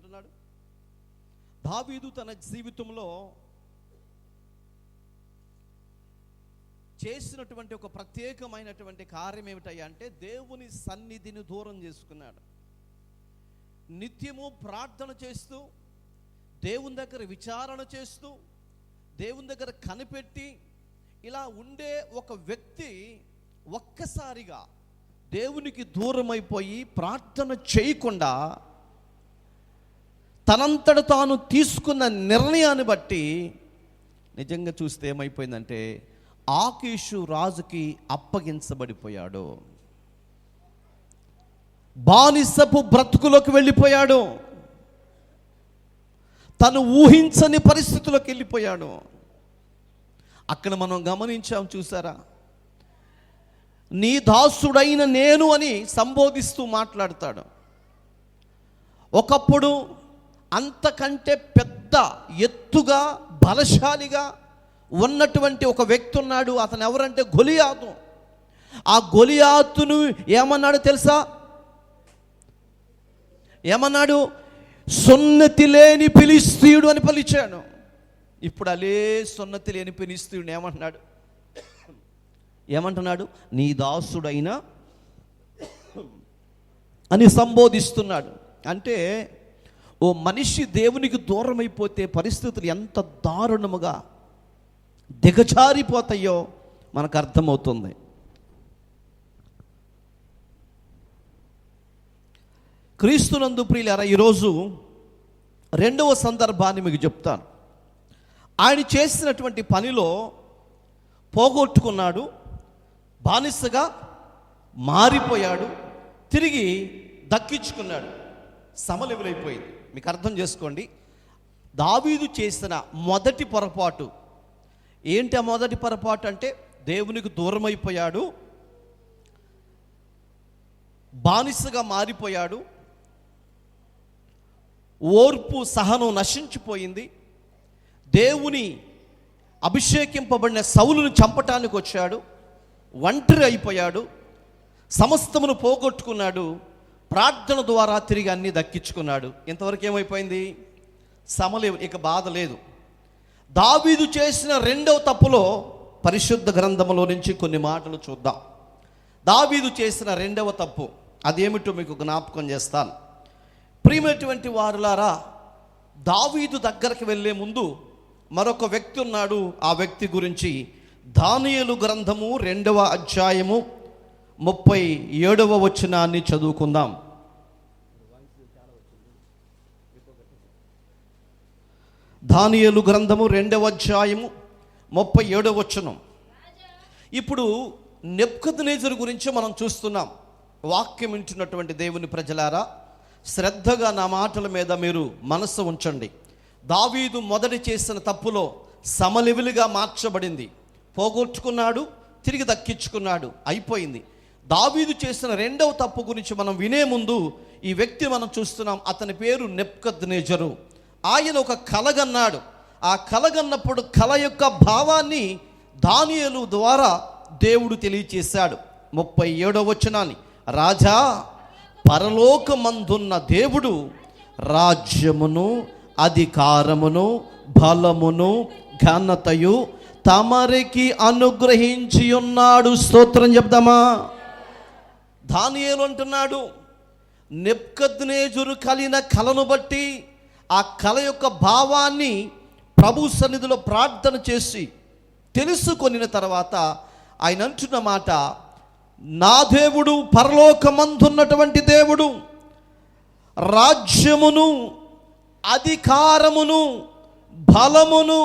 ఏమంటున్నాడు? దావీదు తన జీవితంలో చేసినటువంటి ఒక ప్రత్యేకమైనటువంటి కార్యం ఏమిటయ్యా అంటే దేవుని సన్నిధిని దూరం చేసుకున్నాడు. నిత్యము ప్రార్థన చేస్తూ, దేవుని దగ్గర విచారణ చేస్తూ, దేవుని దగ్గర కనిపెట్టి ఇలా ఉండే ఒక వ్యక్తి ఒక్కసారిగా దేవునికి దూరం అయిపోయి ప్రార్థన చేయకుండా తనంతట తాను తీసుకున్న నిర్ణయాన్ని బట్టి నిజంగా చూస్తే ఏమైపోయిందంటే ఆకీషు రాజుకి అప్పగించబడిపోయాడు. బానిసపు బ్రతుకులోకి వెళ్ళిపోయాడు. తను ఊహించని పరిస్థితుల్లోకి వెళ్ళిపోయాడు. అక్కడ మనం గమనించాం, చూసారా? నీ దాసుడైన నేను అని సంబోధిస్తూ మాట్లాడతాడు. ఒకప్పుడు అంతకంటే పెద్ద ఎత్తుగా బలశాలిగా ఉన్నటువంటి ఒక వ్యక్తి ఉన్నాడు. అతను ఎవరంటే గొలియాతు. ఆ గొలియాతును ఏమన్నాడు తెలుసా? ఏమన్నాడు? సున్నతి లేని ఫిలిష్తీయుడు అని పిలిచాడు. ఇప్పుడు అలే సున్నతి లేని ఫిలిష్తీయుడు ఏమంటున్నాడు? నీ దాసుడైన అని సంబోధిస్తున్నాడు. అంటే ఓ మనిషి దేవునికి దూరం అయిపోతే పరిస్థితులు ఎంత దారుణముగా దిగజారిపోతాయో మనకు అర్థమవుతుంది. క్రీస్తునందు ప్రియులారా, ఈరోజు రెండవ సందర్భాన్ని మీకు చెప్తాను. ఆయన చేసినటువంటి పనిలో పోగొట్టుకున్నాడు, బానిసగా మారిపోయాడు, తిరిగి దక్కించుకున్నాడు, సమలెవలైపోయింది. మీకు అర్థం చేసుకోండి, దావీదు చేసిన మొదటి పొరపాటు ఏంటి? ఆ మొదటి పొరపాటు అంటే దేవునికి దూరం అయిపోయాడు, బానిసగా మారిపోయాడు, ఓర్పు సహనం నశించిపోయింది, దేవుని అభిషేకింపబడిన సౌలును చంపటానికి వచ్చాడు, ఒంటరి అయిపోయాడు, సమస్తమును పోగొట్టుకున్నాడు, ప్రార్థన ద్వారా తిరిగి అన్నీ దక్కించుకున్నాడు. ఇంతవరకు ఏమైపోయింది? సమలేవు, ఇక బాధ లేదు. దావీదు చేసిన రెండవ తప్పులో పరిశుద్ధ గ్రంథములో నుంచి కొన్ని మాటలు చూద్దాం. దావీదు చేసిన రెండవ తప్పు అదేమిటో మీకు జ్ఞాపకం చేస్తాను. ప్రియమైనటువంటి వారులారా, దావీదు దగ్గరికి వెళ్ళే ముందు మరొక వ్యక్తి ఉన్నాడు. ఆ వ్యక్తి గురించి దానియేలు గ్రంథము 2వ అధ్యాయము 37వ వచనాన్ని చదువుకుందాం. దానియేలు గ్రంథము 2వ అధ్యాయము 37వ వచనం. ఇప్పుడు నెబుకద్నెజరు గురించి మనం చూస్తున్నాం. వాక్యం వింటున్నటువంటి దేవుని ప్రజలారా, శ్రద్ధగా నా మాటల మీద మీరు మనస్సు ఉంచండి. దావీదు మొదటి చేసిన తప్పులో సమలెవెలుగా మార్చబడింది. పోగొట్టుకున్నాడు, తిరిగి దక్కించుకున్నాడు, అయిపోయింది. దావీదు చేసిన రెండవ తప్పు గురించి మనం వినే ముందు ఈ వ్యక్తి మనం చూస్తున్నాం. అతని పేరు నెబుకద్నెజరు. ఆయన ఒక కలగన్నాడు. ఆ కలగన్నప్పుడు కల యొక్క భావాన్ని దానియేలు ద్వారా దేవుడు తెలియచేశాడు. 37వ వచనాన్ని, రాజా, పరలోకమందున్న దేవుడు రాజ్యమును, అధికారమును, బలమును, ఘనతయు తమరికి అనుగ్రహించి ఉన్నాడు. స్తోత్రం చెప్దామా? దానియేలు అంటున్నాడు, నెబుకద్నెజరు కలిగిన కలను బట్టి ఆ కల యొక్క భావాన్ని ప్రభు సన్నిధిలో ప్రార్థన చేసి తెలుసుకొనిన తర్వాత ఆయన అంటున్న మాట, నా దేవుడు పరలోకమందున్నటువంటి దేవుడు రాజ్యమును, అధికారమును, బలమును,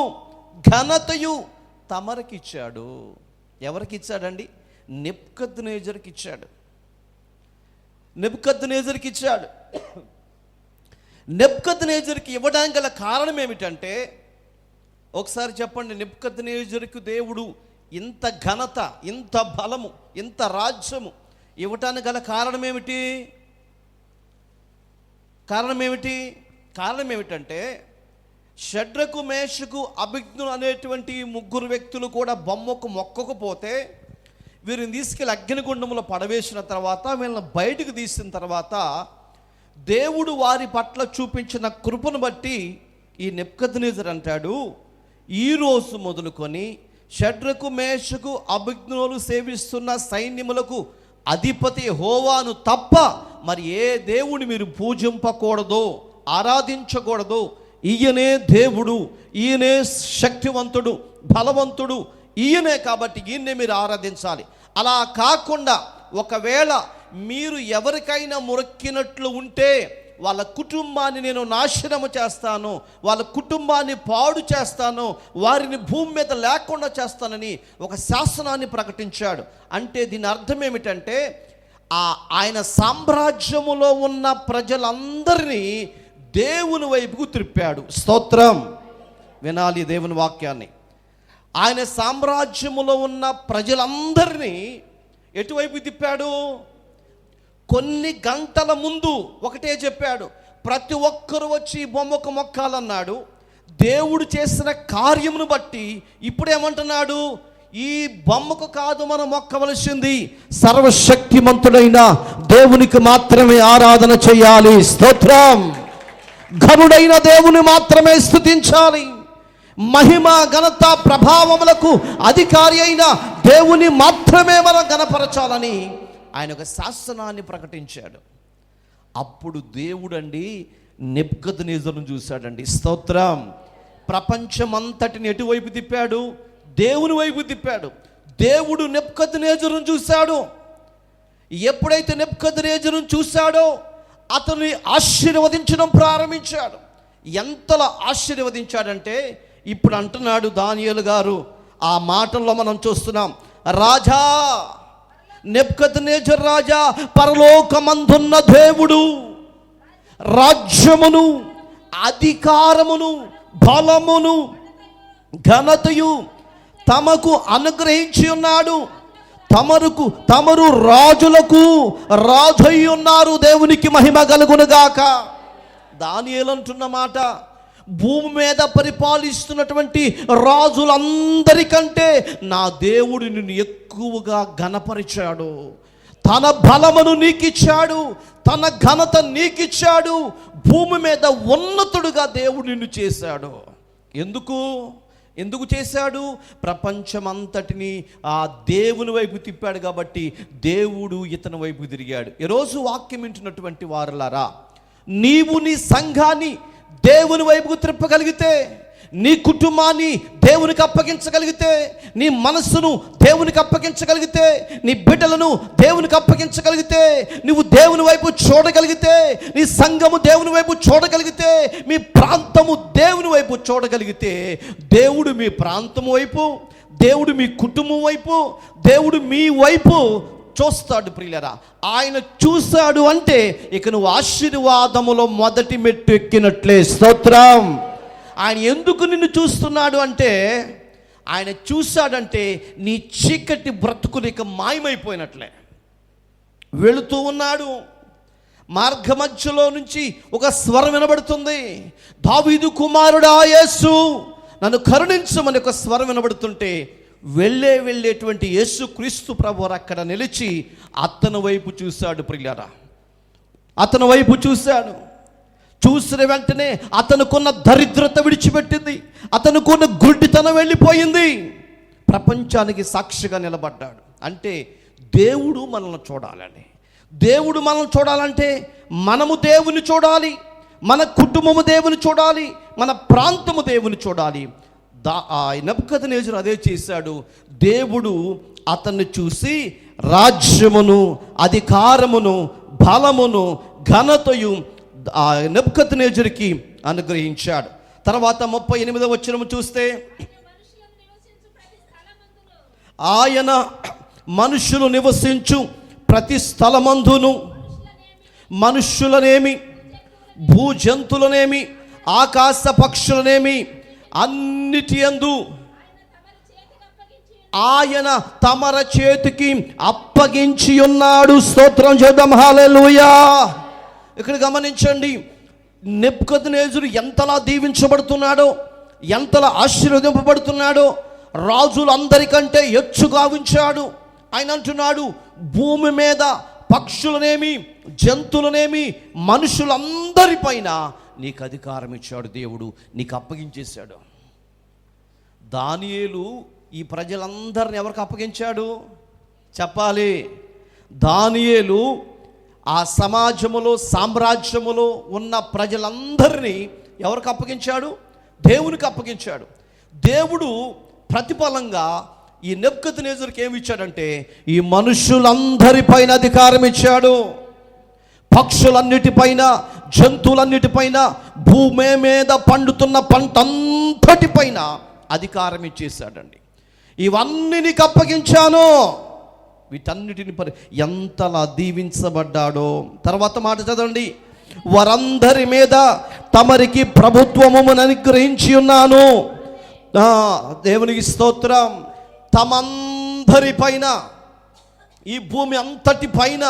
ఘనతయు తమరికిచ్చాడు. ఎవరికి ఇచ్చాడండి? నెబుకద్నెజరుకి ఇచ్చాడు. నెబుకద్నెజరుకి ఇచ్చాడు. నెబుకద్నెజరుకి ఇవ్వడానికి గల కారణం ఏమిటంటే, ఒకసారి చెప్పండి, నెబుకద్నెజరుకు దేవుడు ఇంత ఘనత, ఇంత బలము, ఇంత రాజ్యము ఇవ్వటానికి గల కారణం ఏమిటి? కారణం ఏమిటంటే, షడ్రకు, మేషకు, అభిజ్ఞులు అనేటువంటి ముగ్గురు వ్యక్తులు కూడా బొమ్మకు మొక్కకపోతే వీరిని తీసుకెళ్ళి అగ్నిగుండంలో పడవేసిన తర్వాత వీళ్ళని బయటకు తీసిన తర్వాత దేవుడు వారి పట్ల చూపించిన కృపను బట్టి ఈ నెబుకద్నెజరు అంటాడు, ఈరోజు మొదలుకొని షడ్రకు మేషకు అబేద్నెగోలు సేవిస్తున్న సైన్యములకు అధిపతి యెహోవాను తప్ప మరి ఏ దేవుని మీరు పూజింపకూడదు, ఆరాధించకూడదు. ఈయనే దేవుడు, ఈయనే శక్తివంతుడు, బలవంతుడు, ఈయనే, కాబట్టి ఈయన్నే మీరు ఆరాధించాలి. అలా కాకుండా ఒకవేళ మీరు ఎవరికైనా మొక్కినట్లు ఉంటే వాళ్ళ కుటుంబాన్ని నేను నాశనము చేస్తాను, వాళ్ళ కుటుంబాన్ని పాడు చేస్తాను, వారిని భూమి మీద లేకుండా చేస్తానని ఒక శాసనాన్ని ప్రకటించాడు. అంటే దీని అర్థం ఏమిటంటే ఆయన సామ్రాజ్యములో ఉన్న ప్రజలందరినీ దేవుని వైపుకు త్రిప్పాడు. స్తోత్రం. వినాలి దేవుని వాక్యాన్ని. ఆయన సామ్రాజ్యములో ఉన్న ప్రజలందరినీ ఎటువైపు తిప్పాడు? కొన్ని గంటల ముందు ఒకటే చెప్పాడు, ప్రతి ఒక్కరు వచ్చి బొమ్మకు మొక్కాలన్నాడు. దేవుడు చేసిన కార్యమును బట్టి ఇప్పుడేమంటున్నాడు? ఈ బొమ్మకు కాదు మనం మొక్కవలసింది, సర్వశక్తిమంతుడైన దేవునికి మాత్రమే ఆరాధన చేయాలి. స్తోత్రం. ఘనుడైన దేవుని మాత్రమే స్తుతించాలి. మహిమ ఘనత ప్రభావములకు అధికారి అయిన దేవుని మాత్రమే మనం గణపరచాలని ఆయన ఒక శాసనాన్ని ప్రకటించాడు. అప్పుడు దేవుడండి నెబుకద్నెజరును చూశాడండి. స్తోత్రం. ప్రపంచమంతటిని ఎటువైపు తిప్పాడు? దేవుని వైపు తిప్పాడు. దేవుడు నెబుకద్నెజరును చూశాడు. ఎప్పుడైతే నెబుకద్నెజరును చూశాడో అతన్ని ఆశీర్వదించడం ప్రారంభించాడు. ఎంతలా ఆశీర్వదించాడంటే ఇప్పుడు అంటున్నాడు దానియేలు గారు, ఆ మాటల్లో మనం చూస్తున్నాం, రాజా నెబుకద్నెజరు రాజా, పరలోకమందున్న దేవుడు రాజ్యమును, అధికారమును, బలమును, ఘనతయు తమకు అనుగ్రహించి ఉన్నాడు. తమరు రాజులకు రాజై ఉన్నారు. దేవునికి మహిమ కలుగునుగాక. దానియేలు అంటున్న మాట, భూమి మీద పరిపాలిస్తున్నటువంటి రాజులందరికంటే నా దేవుడు నిన్ను ఎక్కువగా ఘనపరిచాడు. తన బలమును నీకిచ్చాడు, తన ఘనత నీకిచ్చాడు. భూమి మీద ఉన్నతుడుగా దేవుడు నిన్ను చేశాడు. ఎందుకు చేశాడు? ప్రపంచమంతటిని ఆ దేవుని వైపు తిప్పాడు కాబట్టి దేవుడు ఇతని వైపు తిరిగాడు. ఈరోజు వాక్యం వింటున్నటువంటి వారులారా, నీవు నీ సంఘాన్ని దేవుని వైపుకు త్రిప్పగలిగితే, నీ కుటుంబాన్ని దేవునికి అప్పగించగలిగితే, నీ మనస్సును దేవునికి అప్పగించగలిగితే, నీ బిడ్డలను దేవునికి అప్పగించగలిగితే, నువ్వు దేవుని వైపు చూడగలిగితే, నీ సంఘము దేవుని వైపు చూడగలిగితే, మీ ప్రాంతము దేవుని వైపు చూడగలిగితే, దేవుడు మీ ప్రాంతము వైపు, దేవుడు మీ కుటుంబం వైపు, దేవుడు మీ వైపు చూస్తాడు. ప్రియులరా, ఆయన చూశాడు అంటే ఇక నువ్వు ఆశీర్వాదములో మొదటి మెట్టు ఎక్కినట్లే. స్తోత్రం. ఆయన ఎందుకు నిన్ను చూస్తున్నాడు అంటే, ఆయన చూశాడంటే నీ చీకటి బ్రతుకులు ఇక మాయమైపోయినట్లే. వెళుతూ ఉన్నాడు, మార్గ మధ్యలో నుంచి ఒక స్వరం వినబడుతుంది, దావీదు కుమారుడా యేసు నన్ను కరుణించమని ఒక స్వరం వినబడుతుంటే వెళ్ళేటువంటి యేసు క్రీస్తు ప్రభువారు అక్కడ నిలిచి అతని వైపు చూశాడు. ప్రియులారా, అతని వైపు చూశాడు. చూసిన వెంటనే అతనుకున్న దరిద్రత విడిచిపెట్టింది, అతనుకున్న గుడ్డితనం వెళ్ళిపోయింది. ప్రపంచానికి సాక్షిగా నిలబడ్డాడు. అంటే దేవుడు మనల్ని చూడాలని, దేవుడు మనల్ని చూడాలంటే మనము దేవుని చూడాలి, మన కుటుంబము దేవుని చూడాలి, మన ప్రాంతము దేవుని చూడాలి. నెబుకద్నెజరు అదే చేశాడు. దేవుడు అతన్ని చూసి రాజ్యమును, అధికారమును, బలమును, ఘనతయు నెబుకద్నెజరుకి అనుగ్రహించాడు. తర్వాత 38వ వచనం చూస్తే, ఆయన మనుషులు నివసించు ప్రతి స్థలమందును, మనుష్యులనేమి, భూజంతులనేమి, ఆకాశ పక్షులనేమి అన్నిటి యందు ఆయన తమర చేతికి అప్పగించి ఉన్నాడు. స్తోత్రం చేద్దాం. హల్లెలూయా. ఇక్కడ గమనించండి, నెబుకద్నెజరు ఎంతలా దీవించబడుతున్నాడో, ఎంతలా ఆశీర్వదింపబడుతున్నాడో, రాజులందరికంటే హెచ్చుగా ఉంచాడు. ఆయన అంటున్నాడు, భూమి మీద పక్షులనేమి, జంతువులనేమి, మనుషులందరిపైన నీకు అధికారం ఇచ్చాడు దేవుడు, నీకు అప్పగించేశాడు. దానియేలు ఈ ప్రజలందరిని ఎవరికి అప్పగించాడు చెప్పాలి? దానియేలు ఆ సమాజములో, సామ్రాజ్యములో ఉన్న ప్రజలందరినీ ఎవరికి అప్పగించాడు? దేవునికి అప్పగించాడు. దేవుడు ప్రతిఫలంగా ఈ నెబుకద్నెజరుకి ఏమి ఇచ్చాడంటే, ఈ మనుషులందరిపైన అధికారం ఇచ్చాడు. పక్షులన్నిటిపైన, జంతువులన్నిటిపైన, భూమి మీద పండుతున్న పంటంతటిపైన అధికారం ఇచ్చేశాడండి. ఇవన్నీ నీకు అప్పగించాను. వీటన్నిటిని ఎంతలా దీవించబడ్డాడో. తర్వాత మాట చదవండి. వారందరి మీద తమరికి ప్రభుత్వమును అనుగ్రహించి ఉన్నాను. దేవునికి స్తోత్రం. తమందరి పైన, ఈ భూమి అంతటి పైన,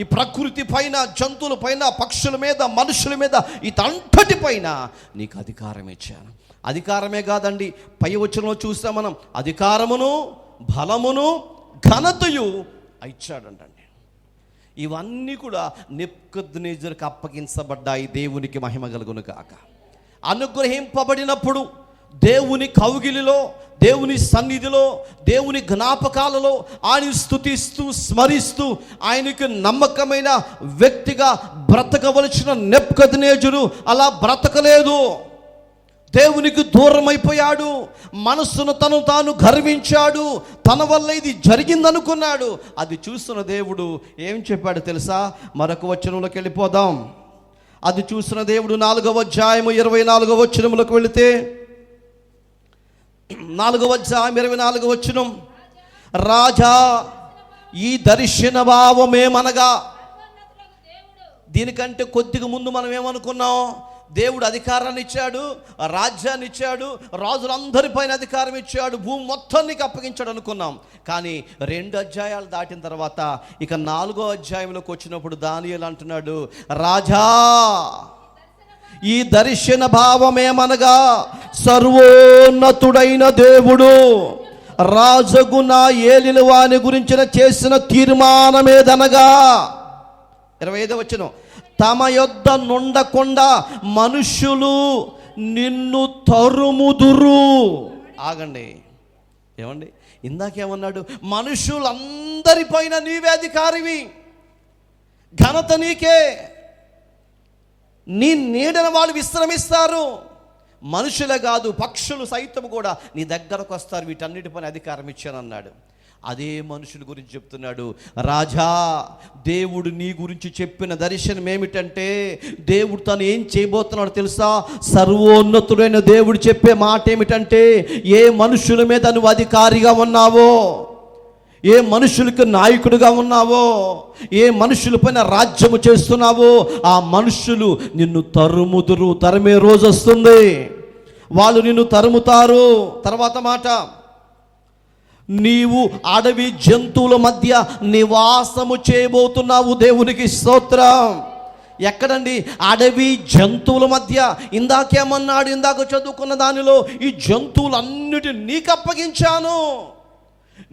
ఈ ప్రకృతి పైన, జంతువుల పైన, పక్షుల మీద, మనుషుల మీద, ఇదంతటి పైన నీకు అధికారం ఇచ్చాను. అధికారమే కాదండి, పై వచనంలో చూస్తాం మనం, అధికారమును, బలమును, ఘనతయు ఇచ్చాడంటండి. ఇవన్నీ కూడా నెబుకద్నెజరుకు అప్పగించబడ్డాయి. దేవునికి మహిమ కలుగును గాక. అనుగ్రహింపబడినప్పుడు దేవుని కౌగిలిలో, దేవుని సన్నిధిలో, దేవుని జ్ఞాపకాలలో ఆయన స్తుతిస్తూ, స్మరిస్తూ, ఆయనకు నమ్మకమైన వ్యక్తిగా బ్రతకవలసిన నెబుకద్నెజరు అలా బ్రతకలేదు. దేవునికి దూరం అయిపోయాడు. మనస్సును తాను గర్వించాడు. తన వల్ల ఇది జరిగిందనుకున్నాడు. అది చూస్తున్న దేవుడు ఏం చెప్పాడు తెలుసా? మరొక వచనంలోకి వెళ్ళిపోదాం. అది చూసిన దేవుడు 4వ అధ్యాయము 24వ వచనంలోకి వెళితే, 4వ అధ్యాయం 24వ వచనం, రాజా ఈ దర్శన భావమేమనగా, దీనికంటే కొద్దిగా ముందు మనం ఏమనుకున్నాం? దేవుడు అధికారాన్ని ఇచ్చాడు, రాజ్యాన్ని ఇచ్చాడు, రాజులందరిపైన అధికారం ఇచ్చాడు, భూమి మొత్తం నీకు అప్పగించాడు అనుకున్నాం. కానీ 2 అధ్యాయాలు దాటిన తర్వాత ఇక 4వ అధ్యాయంలోకి వచ్చినప్పుడు దానియేలు అంటున్నాడు, రాజా ఈ దర్శన భావమేమనగా, సర్వోన్నతుడైన దేవుడు రాజగుణ ఏలిన వాని గురించిన చేసిన తీర్మానమేదనగా, 25వ వచనం, తమ యొద్ద నుండకుండా మనుషులు నిన్ను తరుముదురు. ఆగండి, ఏమండి, ఇందాకేమన్నాడు? మనుషులందరిపైన నీవే అధికారివి, ఘనత నీకే, నీ నీడన వాళ్ళు విశ్రమిస్తారు. మనుషులే కాదు, పక్షులు సైతం కూడా నీ దగ్గరకు వస్తారు. వీటన్నిటిపైన అధికారం ఇచ్చానన్నాడు. అదే మనుషుల గురించి చెప్తున్నాడు. రాజా, దేవుడు నీ గురించి చెప్పిన దర్శనం ఏమిటంటే, దేవుడు తను ఏం చేయబోతున్నాడు తెలుసా? సర్వోన్నతుడైన దేవుడు చెప్పే మాట ఏమిటంటే, ఏ మనుషుల మీద నువ్వు అధికారిగా ఉన్నావో, ఏ మనుషులకు నాయకుడిగా ఉన్నావో, ఏ మనుషులపైన రాజ్యము చేస్తున్నావో, ఆ మనుషులు నిన్ను తరుముదురు. తరిమే రోజు వస్తుంది, వాళ్ళు నిన్ను తరుముతారు. తర్వాత మాట, నీవు అడవి జంతువుల మధ్య నివాసము చేయబోతున్నావు. దేవునికి స్తోత్రం. ఎక్కడండి? అడవి జంతువుల మధ్య. ఇందాకేమన్నాడు? ఇందాక చదువుకున్న దానిలో, ఈ జంతువులన్నిటిని నీకు అప్పగించాను,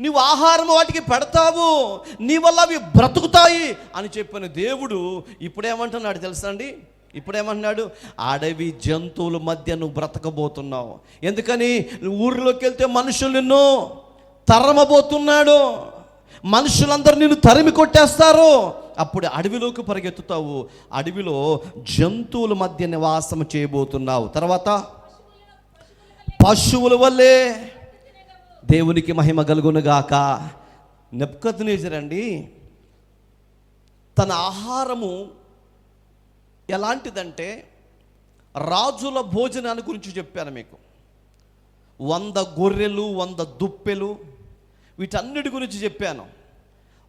నీవు ఆహారం వాటికి పెడతావు, నీ వల్ల అవి బ్రతుకుతాయి అని చెప్పిన దేవుడు ఇప్పుడేమంటున్నాడు తెలుసా అండి? ఇప్పుడేమంటున్నాడు? అడవి జంతువుల మధ్య నువ్వు బ్రతకబోతున్నావు. ఎందుకని? ఊరిలోకి వెళ్తే మనుషులు నిన్ను తరమబోతున్నాడు, మనుషులందరూ నిన్ను తరిమి కొట్టేస్తారు. అప్పుడు అడవిలోకి పరిగెత్తుతావు, అడవిలో జంతువుల మధ్య నివాసం చేయబోతున్నావు. తర్వాత పశువుల వల్లే. దేవునికి మహిమ కలుగునుగాక. నెబుకద్నెజరు అండి, తన ఆహారము ఎలాంటిదంటే, రాజుల భోజనాన్ని గురించి చెప్పాను మీకు. 100 గొర్రెలు, 100 దుప్పెలు, వీటన్నిటి గురించి చెప్పాను.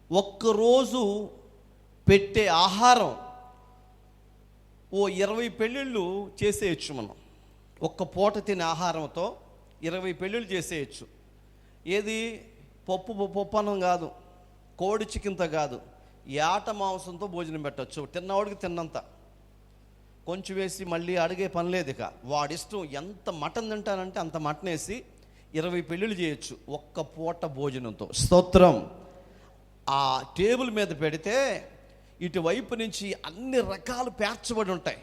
ఒక్కరోజు పెట్టే ఆహారం 20 పెళ్ళిళ్ళు చేసేయచ్చు మనం. ఒక్క పూట తినే ఆహారంతో 20 పెళ్ళిళ్ళు చేసేయచ్చు. ఏది? పప్పు అన్నం కాదు, కోడి చికెన్తో కాదు, ఏట మాంసంతో భోజనం పెట్టచ్చు. తిన్నవాడికి తిన్నంత కొంచెం వేసి మళ్ళీ అడిగే పని లేదు. ఇక వాడిష్టం, ఎంత మటన్ తింటానంటే అంత మటన్ వేసి 20 పెళ్ళిళ్ళు చేయొచ్చు ఒక్క పూట భోజనంతో. స్తోత్రం. ఆ టేబుల్ మీద పెడితే ఇటువైపు నుంచి అన్ని రకాలు పేర్చబడి ఉంటాయి.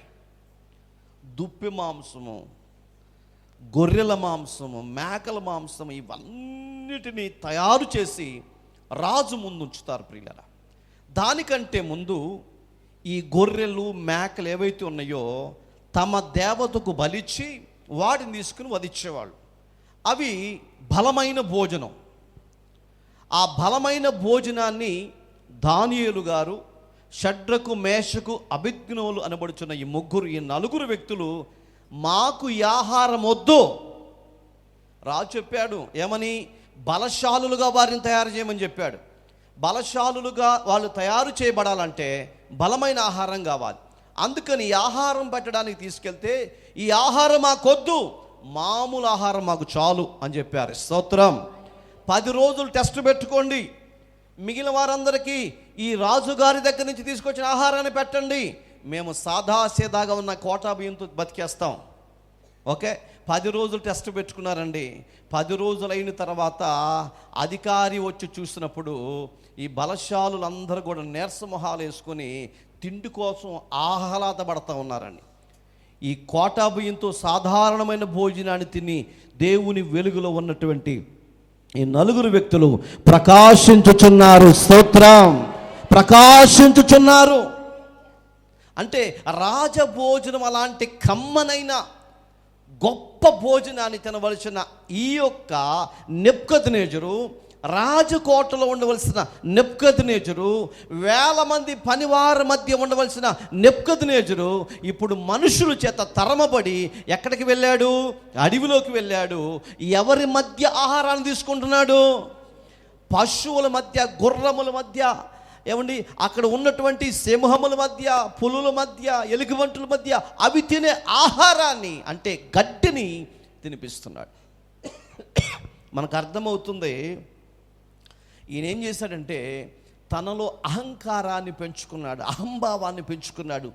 దుప్పి మాంసము, గొర్రెల మాంసము, మేకల మాంసము, ఇవన్నిటినీ తయారు చేసి రాజు ముందు ఉంచుతారు ప్రియులారా. దానికంటే ముందు ఈ గొర్రెలు మేకలు ఏవైతే ఉన్నాయో తమ దేవతకు బలిచ్చి వాటిని తీసుకుని వధించేవాళ్ళు. అవి బలమైన భోజనం. ఆ బలమైన భోజనాన్ని దానియేలు గారు, షడ్రకు, మేషకు, అబేద్నెగోలు అనబడుచున్న ఈ నలుగురు వ్యక్తులు, మాకు ఈ ఆహారం వద్దు. రాజు చెప్పాడు ఏమని? బలశాలులుగా వారిని తయారు చేయమని చెప్పాడు. బలశాలులుగా వాళ్ళు తయారు చేయబడాలంటే బలమైన ఆహారం కావాలి. అందుకని ఈ ఆహారం పెట్టడానికి తీసుకెళ్తే, ఈ ఆహారం మాకొద్దు, మామూలు ఆహారం మాకు చాలు అని చెప్పారు. స్తోత్రం. 10 రోజులు టెస్ట్ పెట్టుకోండి, మిగిలిన వారందరికీ ఈ రాజుగారి దగ్గర నుంచి తీసుకొచ్చిన ఆహారాన్ని పెట్టండి, మేము సాదాసీదాగా ఉన్న కోటా బియ్యంతో బతికేస్తాం. ఓకే, 10 రోజులు టెస్ట్ పెట్టుకున్నారండి. 10 రోజులు అయిన తర్వాత అధికారి వచ్చి చూసినప్పుడు ఈ బలశాలులందరూ కూడా నీరసమొహాలు వేసుకొని తిండి కోసం ఆహ్లాదపడతా ఉన్నారండి. ఈ కోటా బియ్యంతో సాధారణమైన భోజనాన్ని తిని దేవుని వెలుగులో ఉన్నటువంటి ఈ నలుగురు వ్యక్తులు ప్రకాశించుచున్నారు. స్తోత్రం. ప్రకాశించుచున్నారు అంటే రాజభోజనం అలాంటి కమ్మనైన గొప్ప భోజనాన్ని తినవలసిన ఈ యొక్క నెబుకద్నెజరు, రాజకోటలో ఉండవలసిన నెబుకద్నెజరు, 1000 మంది పనివారి మధ్య ఉండవలసిన నెబుకద్నెజరు ఇప్పుడు మనుషుల చేత తరమబడి ఎక్కడికి వెళ్ళాడు? అడవిలోకి వెళ్ళాడు. ఎవరి మధ్య ఆహారాన్ని తీసుకుంటున్నాడు? పశువుల మధ్య, గుర్రముల మధ్య, ఏమండి అక్కడ ఉన్నటువంటి సింహముల మధ్య, పులుల మధ్య, ఎలుగుబంటుల మధ్య అవి తినే ఆహారాన్ని, అంటే గడ్డిని తినిపిస్తున్నాడు. మనకు అర్థమవుతుంది ఈయన ఏం చేశాడంటే తనలో అహంకారాన్ని పెంచుకున్నాడు, అహంభావాన్ని పెంచుకున్నాడు,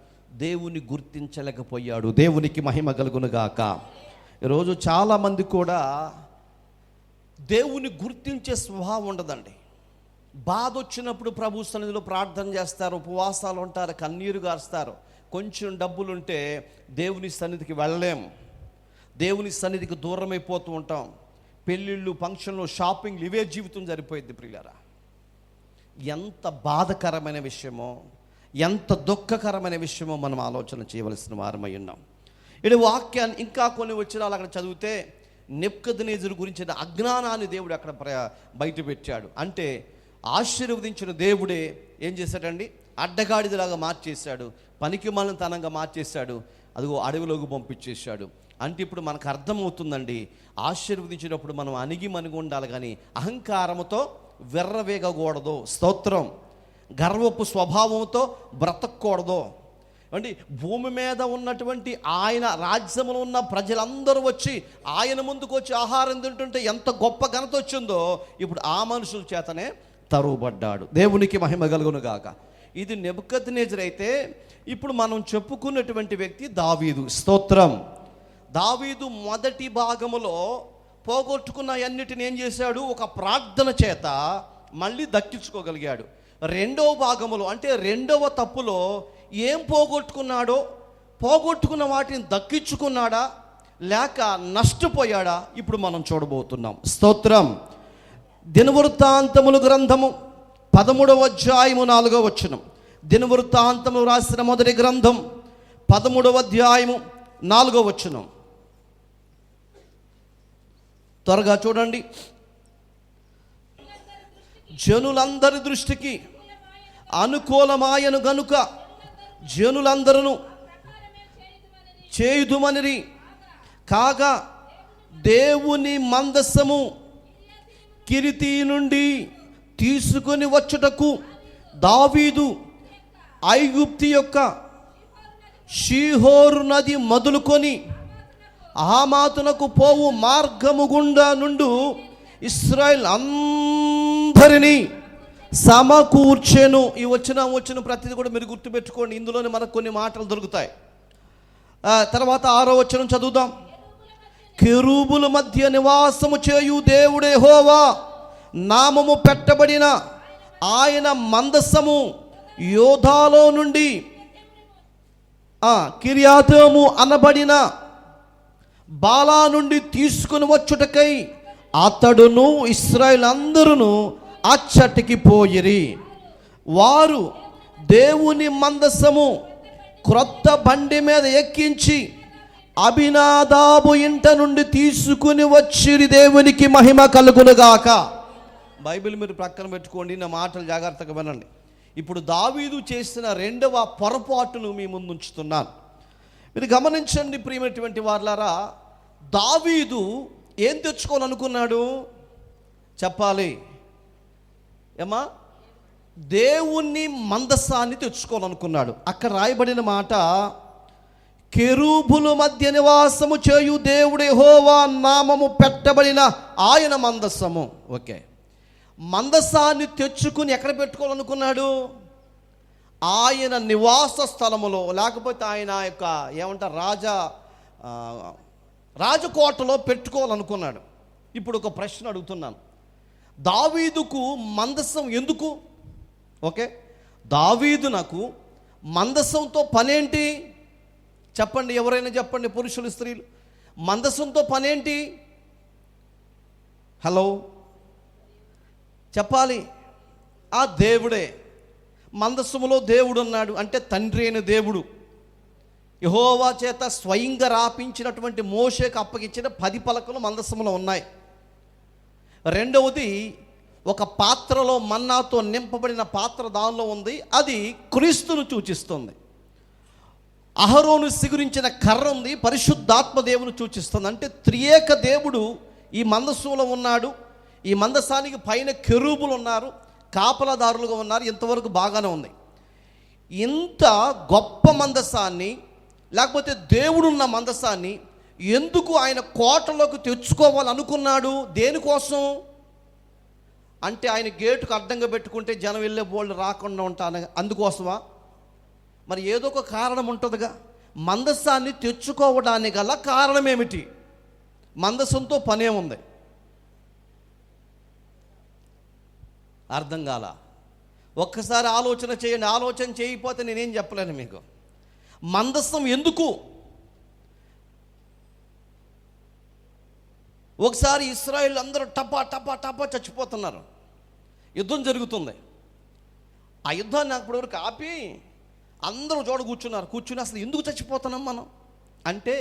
దేవుని గుర్తించలేకపోయాడు. దేవునికి మహిమ కలుగునుగాక. ఈరోజు చాలామంది కూడా దేవుని గుర్తించే స్వభావం ఉండదండి. బాధ వచ్చినప్పుడు ప్రభు సన్నిధిలో ప్రార్థన చేస్తారు, ఉపవాసాలు ఉంటారు, కన్నీరు గారుస్తారు. కొంచెం డబ్బులుంటే దేవుని సన్నిధికి వెళ్ళలేము, దేవుని సన్నిధికి దూరం అయిపోతూ ఉంటాం. పెళ్ళిళ్ళు, ఫంక్షన్లు, షాపింగ్లు, ఇవే జీవితం సరిపోయింది ప్రియులారా. ఎంత బాధకరమైన విషయమో, ఎంత దుఃఖకరమైన విషయమో మనం ఆలోచన చేయవలసిన వారమై ఉన్నాం. ఇది వాక్యాన్ని ఇంకా కొన్ని వచనాలు అక్కడ చదివితే నెబుకద్నెజరు గురించిన అజ్ఞానాన్ని దేవుడు అక్కడ బయట పెట్టాడు. అంటే ఆశీర్వదించిన దేవుడే ఏం చేశాడండి? అడ్డగాడిదలాగా మార్చేశాడు, పనికిమాలిన తనంగా మార్చేశాడు, అదిగో అడవిలోకి పంపించేశాడు. అంటే ఇప్పుడు మనకు అర్థమవుతుందండి, ఆశీర్వదించినప్పుడు మనం అణిగి మణిగి ఉండాలి, కానీ అహంకారముతో వెర్రవేగకూడదు. స్తోత్రం. గర్వపు స్వభావంతో బ్రతకూడదు. అంటే భూమి మీద ఉన్నటువంటి ఆయన రాజ్యంలో ఉన్న ప్రజలందరూ వచ్చి ఆయన ముందుకు వచ్చి ఆహారం తింటుంటే ఎంత గొప్ప ఘనత వచ్చిందో, ఇప్పుడు ఆ మనుషుల చేతనే తరువుబడ్డాడు. దేవునికి మహిమ కలుగును గాక. ఇది నెబుకద్నెజరు అయితే, ఇప్పుడు మనం చెప్పుకున్నటువంటి వ్యక్తి దావీదు. స్తోత్రం. దావీదు మొదటి భాగములో పోగొట్టుకున్న అన్నిటిని ఏం చేశాడు? ఒక ప్రార్థన చేత మళ్ళీ దక్కించుకోగలిగాడు. రెండవ భాగములో, అంటే రెండవ తప్పులో ఏం పోగొట్టుకున్నాడో, పోగొట్టుకున్న వాటిని దక్కించుకున్నాడా లేక నష్టపోయాడా, ఇప్పుడు మనం చూడబోతున్నాం. స్తోత్రం. దినవృత్తాంతముల గ్రంథము 13వ అధ్యాయము 4వ వచనం. దినవృత్తాంతములు రాసిన మొదటి గ్రంథం 13వ అధ్యాయము 4వ వచనం. త్వరగా చూడండి. జనులందరి దృష్టికి అనుకూలమాయను గనుక జనులందరూ చేయుదుమనిరి. కాగా దేవుని మందసము కిరితి నుండి తీసుకొని వచ్చుటకు దావీదు ఐగుప్తు యొక్క షీహోరు నది మొదలుకొని హమాతునకు పోవు మార్గము గుండా నుండు ఇశ్రాయేల్ అందరినీ సమకూర్చెను. ఈ వచ్చిన ప్రతిదీ కూడా మీరు గుర్తుపెట్టుకోండి, ఇందులోనే మనకు కొన్ని మాటలు దొరుకుతాయి. తర్వాత 6వ వచనం చదువుదాం. కెరూబుల మధ్య నివాసము చేయు దేవుడే యెహోవా నామము పెట్టబడిన ఆయన మందసము యోధాలో నుండి కిర్యాతము అనబడిన బాలా నుండి తీసుకుని వచ్చుటకై అతడును ఇశ్రాయేలు అందరూ అచ్చటికి పోయిరి. వారు దేవుని మందసము క్రొత్త బండి మీద ఎక్కించి అబినాదాబు ఇంట నుండి తీసుకుని వచ్చిరి. దేవునికి మహిమ కలుగునుగాక. బైబిల్ మీరు ప్రక్కన పెట్టుకోండి, నా మాటలు జాగ్రత్తగా వినండి. ఇప్పుడు దావీదు చేసిన రెండవ పొరపాటును మీ ముందు ఉంచుతున్నాను. మీరు గమనించండి ప్రియమైనటువంటి వారలారా, దావీదు ఏం తెచ్చుకోవాలనుకున్నాడు చెప్పాలి ఏమా? దేవుని మందసాన్ని తెచ్చుకోవాలనుకున్నాడు. అక్కడ రాయబడిన మాట, కెరూబుల మధ్య నివాసము చేయు దేవుడు యెహోవా నామము పెట్టబడిన ఆయన మందసము. ఓకే, మందసాన్ని తెచ్చుకుని ఎక్కడ పెట్టుకోవాలనుకున్నాడు? ఆయన నివాస స్థలములో, లేకపోతే ఆయన యొక్క ఏమంటారు రాజకోటలో పెట్టుకోవాలనుకున్నాడు. ఇప్పుడు ఒక ప్రశ్న అడుగుతున్నాను, దావీదుకు మందసం ఎందుకు? ఓకే, దావీదునకు మందసంతో పనేంటి చెప్పండి, ఎవరైనా చెప్పండి, పురుషులు స్త్రీలు, మందసంతో పనేంటి? హలో చెప్పాలి. ఆ దేవుడే, మందసములో దేవుడు ఉన్నాడు అంటే తండ్రి అయిన దేవుడు. యెహోవా చేత స్వయంగా రాపించినటువంటి మోషేకు అప్పగించిన 10 పలకలు మందసములో ఉన్నాయి. రెండవది, ఒక పాత్రలో మన్నాతో నింపబడిన పాత్ర దానిలో ఉంది, అది క్రీస్తును సూచిస్తుంది. అహరోను సిగురించిన కర్ర ఉంది, పరిశుద్ధాత్మ దేవుని సూచిస్తుంది. అంటే త్రియేక దేవుడు ఈ మందసంలో ఉన్నాడు. ఈ మందసానికి పైన కెరూబులు ఉన్నారు, కాపలాదారులుగా ఉన్నారు. ఇంతవరకు బాగానే ఉంది. ఇంత గొప్ప మందసాన్ని, లేకపోతే దేవుడున్న మందసాన్ని ఎందుకు ఆయన కోటలోకి తెచ్చుకోవాలనుకున్నాడు? దేనికోసం అంటే ఆయన గేటుకు అడ్డంగా పెట్టుకుంటే జనం వెళ్ళే బోళ్ళు రాకుండా ఉంటాను, అందుకోసమా? మరి ఏదో ఒక కారణం ఉంటుందిగా. మందసాన్ని తెచ్చుకోవడానికి గల కారణం ఏమిటి? మందసంతో పనే ఉంది. అర్థం కాల? ఒక్కసారి ఆలోచన చేయండి. ఆలోచన చేయకపోతే నేనేం చెప్పలేను మీకు. మందసం ఎందుకు? ఒకసారి ఇశ్రాయేలు అందరూ టపా టపా టపా చచ్చిపోతున్నారు, యుద్ధం జరుగుతుంది. ఆ యుద్ధాన్ని అప్పటివరకు ఆపి అందరూ చోట కూర్చుని అసలు ఎందుకు చచ్చిపోతున్నాం మనం అంటే,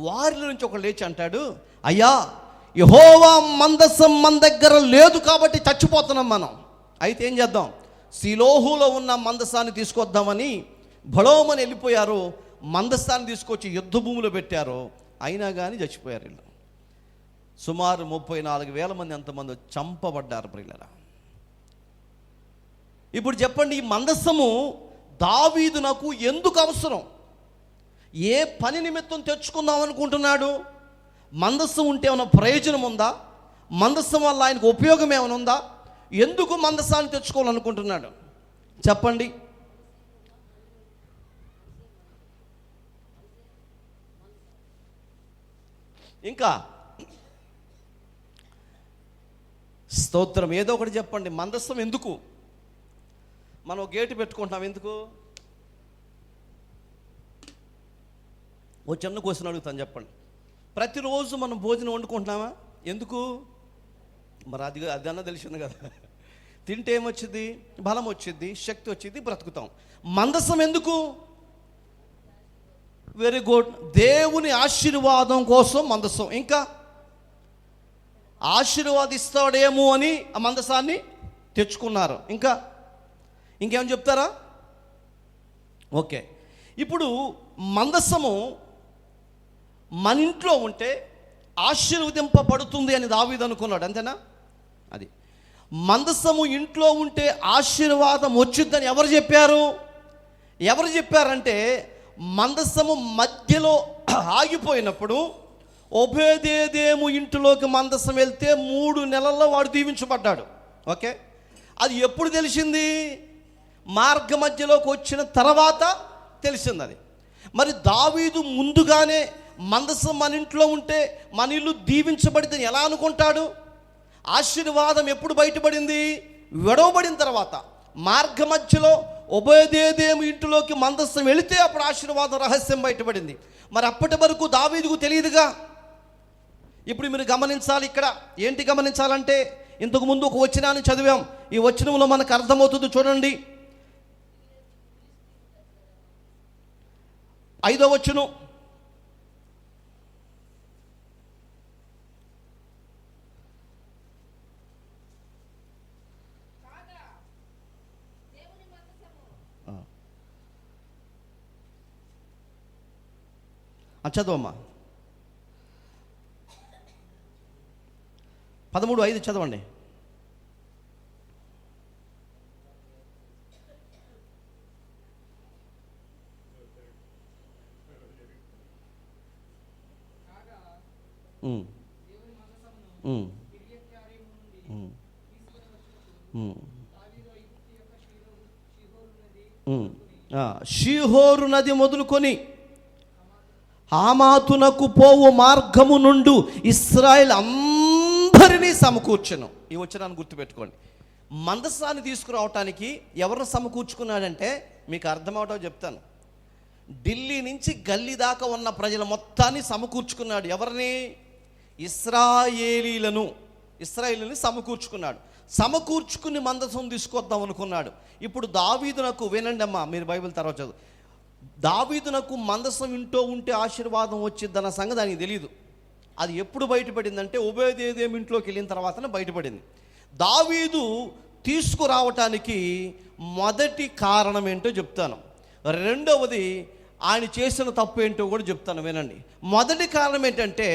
వారిలో నుంచి ఒకడు లేచి అంటాడు, అయ్యా యెహోవా మందసం మన దగ్గర లేదు కాబట్టి చచ్చిపోతున్నాం మనం. అయితే ఏం చేద్దాం, సిలోహులో ఉన్న మందసాన్ని తీసుకొద్దామని బలోమని వెళ్ళిపోయారు. మందసాన్ని తీసుకొచ్చి యుద్ధ భూమిలో పెట్టారు. అయినా కానీ చచ్చిపోయారు వీళ్ళు. సుమారు 34,000 మంది ఎంతమంది చంపబడ్డారు ప్రియులారా. ఇప్పుడు చెప్పండి, ఈ మందసము దావీదునకు ఎందుకు అవసరం? ఏ పని నిమిత్తం తెచ్చుకుందాం అనుకుంటున్నాడు? మందసం ఉంటే ఏమైనా ప్రయోజనం ఉందా? మందసం వల్ల ఆయనకు ఉపయోగం ఏమైనా ఉందా? ఎందుకు మందసాన్ని తెచ్చుకోవాలనుకుంటున్నాడు చెప్పండి? ఇంకా స్తోత్రం, ఏదో ఒకటి చెప్పండి. మందసం ఎందుకు? మనం గేటు పెట్టుకుంటాం ఎందుకు? ఓ చిన్న క్వశ్చన్ అడుగుతాను, చెప్పండి. ప్రతిరోజు మనం భోజనం వండుకుంటున్నామా? ఎందుకు? మరి అదన్నా తెలిసింది కదా. తింటే ఏమొచ్చింది? బలం వచ్చింది, శక్తి వచ్చింది, బ్రతుకుతాం. మందసం ఎందుకు? వెరీ గుడ్, దేవుని ఆశీర్వాదం కోసం మందసం. ఇంకా ఆశీర్వాదిస్తాడేమో అని ఆ మందసాన్ని తెచ్చుకున్నారు. ఇంకేం చెప్తారా? ఓకే, ఇప్పుడు మందసము మన ఇంట్లో ఉంటే ఆశీర్వదింపబడుతుంది అని దావీదు అనుకున్నాడు, అంతేనా? అది మందసము ఇంట్లో ఉంటే ఆశీర్వాదం వచ్చిందని ఎవరు చెప్పారంటే, మందసము మధ్యలో ఆగిపోయినప్పుడు ఒబేదేదేము ఇంటిలోకి మందసం వెళ్తే 3 నెలల్లో వాడు దీవించబడ్డాడు. ఓకే, అది ఎప్పుడు తెలిసింది? మార్గ మధ్యలోకి వచ్చిన తర్వాత తెలిసింది అది. మరి దావీదు ముందుగానే మందసం మన ఇంట్లో ఉంటే మన ఇల్లు దీవించబడిందని ఎలా అనుకుంటాడు? ఆశీర్వాదం ఎప్పుడు బయటపడింది? విడవబడిన తర్వాత. మార్గ మధ్యలో ఒబేదేదోము ఇంటిలోకి మందసం వెళితే అప్పుడు ఆశీర్వాదం రహస్యం బయటపడింది. మరి అప్పటి వరకు దావీదుకు తెలియదుగా. ఇప్పుడు మీరు గమనించాలి. ఇక్కడ ఏంటి గమనించాలంటే, ఇంతకు ముందు ఒక వచనాన్ని చదివాం. ఈ వచనంలో మనకు అర్థమవుతుంది. చూడండి, 5వ వచనం. చదవమ్మా. 13:5 చదవండి. షీహోరు నది మొదలుకొని హమాతునకు పోవు మార్గము నుండి ఇశ్రాయేల్ అందరినీ సమకూర్చెను. ఈ వచనాన్ని గుర్తుపెట్టుకోండి. మందసాన్ని తీసుకురావటానికి ఎవరిని సమకూర్చుకున్నాడంటే మీకు అర్థమవటం చెప్తాను. ఢిల్లీ నుంచి గల్లీ దాకా ఉన్న ప్రజల మొత్తాన్ని సమకూర్చుకున్నాడు. ఎవరిని? ఇశ్రాయేలీలని సమకూర్చుకున్నాడు. సమకూర్చుకుని మందసం తీసుకొద్దాం అనుకున్నాడు. ఇప్పుడు దావీదునకు, వినండి అమ్మా, మీరు బైబిల్ తర్వాత చదువు. దావీదునకు మందసం ఇంటో ఉంటే ఆశీర్వాదం వచ్చిద్దన్న సంగతి ఆయనకి తెలియదు. అది ఎప్పుడు బయటపడిందంటే ఒబేదేదోము ఇంట్లోకి వెళ్ళిన తర్వాతనే బయటపడింది. దావీదు తీసుకురావటానికి మొదటి కారణం ఏంటో చెప్తాను. రెండవది ఆయన చేసిన తప్పు ఏంటో కూడా చెప్తాను, వినండి. మొదటి కారణం ఏంటంటే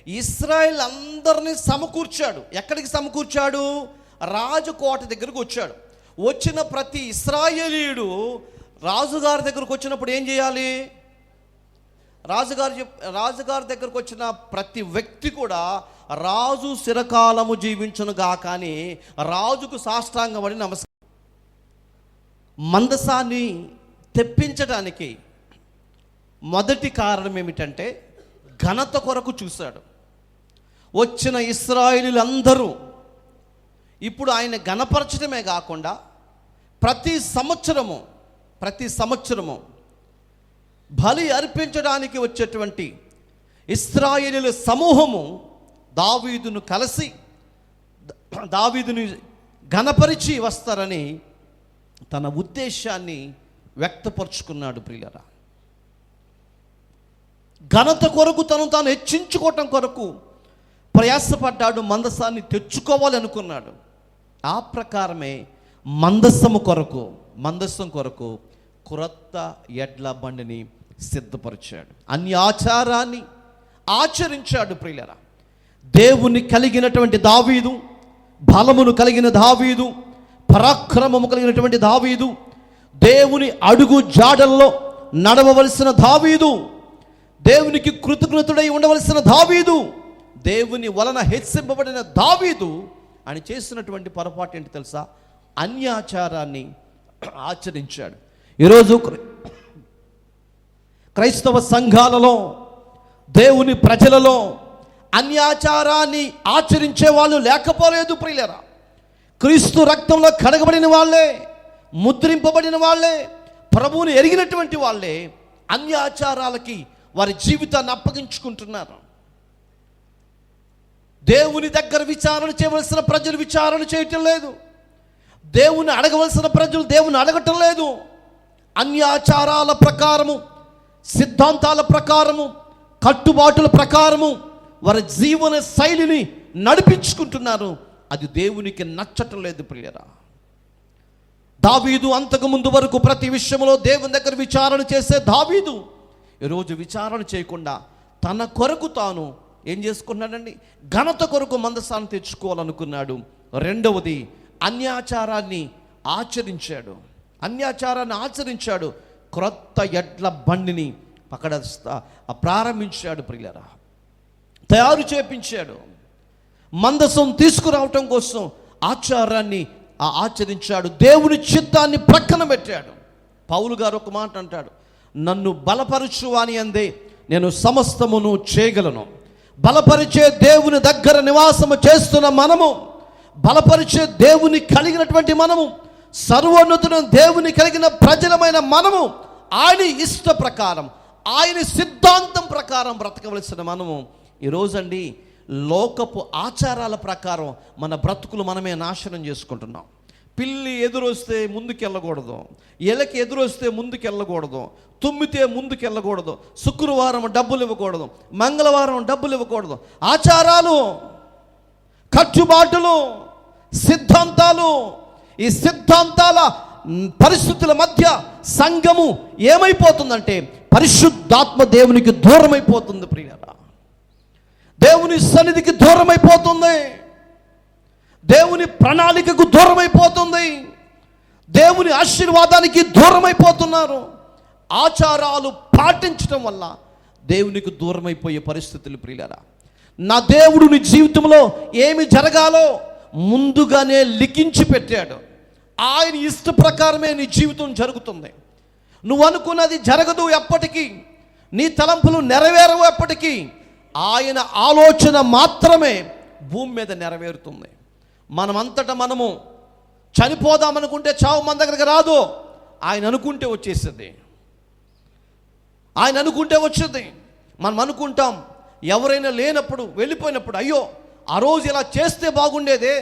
ఇశ్రాయేల్ అందరినీ సమకూర్చాడు. ఎక్కడికి సమకూర్చాడు? రాజకోట దగ్గరకు వచ్చాడు. వచ్చిన ప్రతి ఇశ్రాయేలీయుడు రాజుగారి దగ్గరకు వచ్చినప్పుడు ఏం చేయాలి? రాజుగారి దగ్గరకు వచ్చిన ప్రతి వ్యక్తి కూడా రాజు చిరకాలము జీవించునుగా కానీ రాజుకు సాష్టాంగపడి నమస్కారం. మందసాన్ని తెప్పించడానికి మొదటి కారణం ఏమిటంటే ఘనత కొరకు చూశాడు. వచ్చిన ఇశ్రాయేలీయులందరూ ఇప్పుడు ఆయన ఘనపరచడమే కాకుండా ప్రతి సంవత్సరము బలి అర్పించడానికి వచ్చేటువంటి ఇశ్రాయేలీయుల సమూహము దావీదును ఘనపరిచి వస్తారని తన ఉద్దేశాన్ని వ్యక్తపరుచుకున్నాడు. ప్రియులారా, ఘనత కొరకు తాను హెచ్చించుకోవటం కొరకు ప్రయాసపడ్డాడు. మందసాన్ని తెచ్చుకోవాలనుకున్నాడు. ఆ ప్రకారమే మందసం కొరకు క్రొత్త ఎడ్ల బండిని సిద్ధపరిచాడు. అన్ని ఆచారాన్ని ఆచరించాడు. ప్రియులారా, దేవుని కలిగినటువంటి దావీదు, బలమును కలిగిన దావీదు, పరాక్రమము కలిగినటువంటి దావీదు, దేవుని అడుగు జాడల్లో నడవవలసిన దావీదు, దేవునికి కృతజ్ఞతుడై ఉండవలసిన దావీదు, దేవుని వలన హెచ్చింపబడిన దావీదు అని చేసినటువంటి పొరపాటు ఏంటి తెలుసా? అన్యాచారాన్ని ఆచరించాడు. ఈరోజు క్రైస్తవ సంఘాలలో, దేవుని ప్రజలలో అన్యాచారాన్ని ఆచరించే వాళ్ళు లేకపోలేదు. ప్రియులారా, క్రీస్తు రక్తంలో కడగబడిన వాళ్ళే, ముద్రింపబడిన వాళ్ళే, ప్రభువుని ఎరిగినటువంటి వాళ్ళే అన్యాచారాలకి వారి జీవితాన్ని అప్పగించుకుంటున్నారు. దేవుని దగ్గర విచారణ చేయవలసిన ప్రజలు విచారణ చేయటం లేదు. దేవుని అడగవలసిన ప్రజలు దేవుని అడగటం లేదు. అన్యాచారాల ప్రకారము, సిద్ధాంతాల ప్రకారము, కట్టుబాటుల ప్రకారము వారి జీవన శైలిని నడిపించుకుంటున్నారు. అది దేవునికి నచ్చటం లేదు. ప్రియులారా, దావీదు అంతకుముందు వరకు ప్రతి విషయంలో దేవుని దగ్గర విచారణ చేసే దావీదు ఈరోజు విచారణ చేయకుండా తన కొరకు తాను ఏం చేసుకున్నాడండి? ఘనత కొరకు మందసాన్ని తెచ్చుకోవాలనుకున్నాడు. రెండవది అన్యాచారాన్ని ఆచరించాడు. క్రొత్త ఎడ్ల బండిని అక్కడ ప్రారంభించాడు. ప్రియులారా, తయారు చేపించాడు. మందసం తీసుకురావటం కోసం ఆచారాన్ని ఆచరించాడు. దేవుని చిత్తాన్ని ప్రక్కన పెట్టాడు. పౌలు గారు ఒక మాట అంటాడు, నన్ను బలపరచువాని అందే నేను సమస్తమును చేయగలను. బలపరిచే దేవుని దగ్గర నివాసము చేస్తున్న మనము, బలపరిచే దేవుని కలిగినటువంటి మనము సర్వోన్నతుడు దేవుని కలిగిన ప్రజలమైన మనము ఆయన ఇష్ట ప్రకారం, ఆయన సిద్ధాంతం ప్రకారం బ్రతకవలసిన మనము ఈరోజండి లోకపు ఆచారాల ప్రకారం మన బ్రతుకులు మనమే నాశనం చేసుకుంటున్నాం. పిల్లి ఎదురొస్తే ముందుకెళ్ళకూడదు, ఎలకి ఎదురొస్తే ముందుకెళ్ళకూడదు, తుమ్మితే ముందుకెళ్ళకూడదు, శుక్రవారం డబ్బులు ఇవ్వకూడదు, మంగళవారం డబ్బులు ఇవ్వకూడదు. ఆచారాలు, కట్టుబాటులు, సిద్ధాంతాలు. ఈ సిద్ధాంతాల పరిస్థితుల మధ్య సంఘము ఏమైపోతుందంటే పరిశుద్ధాత్మ దేవునికి దూరం అయిపోతుంది. ప్రియులారా, దేవుని సన్నిధికి దూరం అయిపోతుంది, దేవుని ప్రణాళికకు దూరం అయిపోతుంది, దేవుని ఆశీర్వాదానికి దూరం అయిపోతున్నారు. ఆచారాలు పాటించడం వల్ల దేవునికి దూరం అయిపోయే పరిస్థితులు. ప్రియులారా, నా దేవుడు నీ జీవితంలో ఏమి జరగాలో ముందుగానే లిఖించి పెట్టాడు. ఆయన ఇష్ట ప్రకారమే నీ జీవితం జరుగుతుంది. నువ్వు అనుకున్నది జరగదు ఎప్పటికీ, నీ తలంపులు నెరవేరవు ఎప్పటికీ. ఆయన ఆలోచన మాత్రమే భూమి మీద నెరవేరుతుంది. మనమంతటా మనము చనిపోదామనుకుంటే చావు మన దగ్గరికి రాదు. ఆయన అనుకుంటే వచ్చేస్తుంది. ఆయన అనుకుంటే వచ్చేది. మనం అనుకుంటాం, ఎవరైనా లేనప్పుడు, వెళ్ళిపోయినప్పుడు, అయ్యో ఆ రోజు ఇలా చేస్తే బాగుండేదే,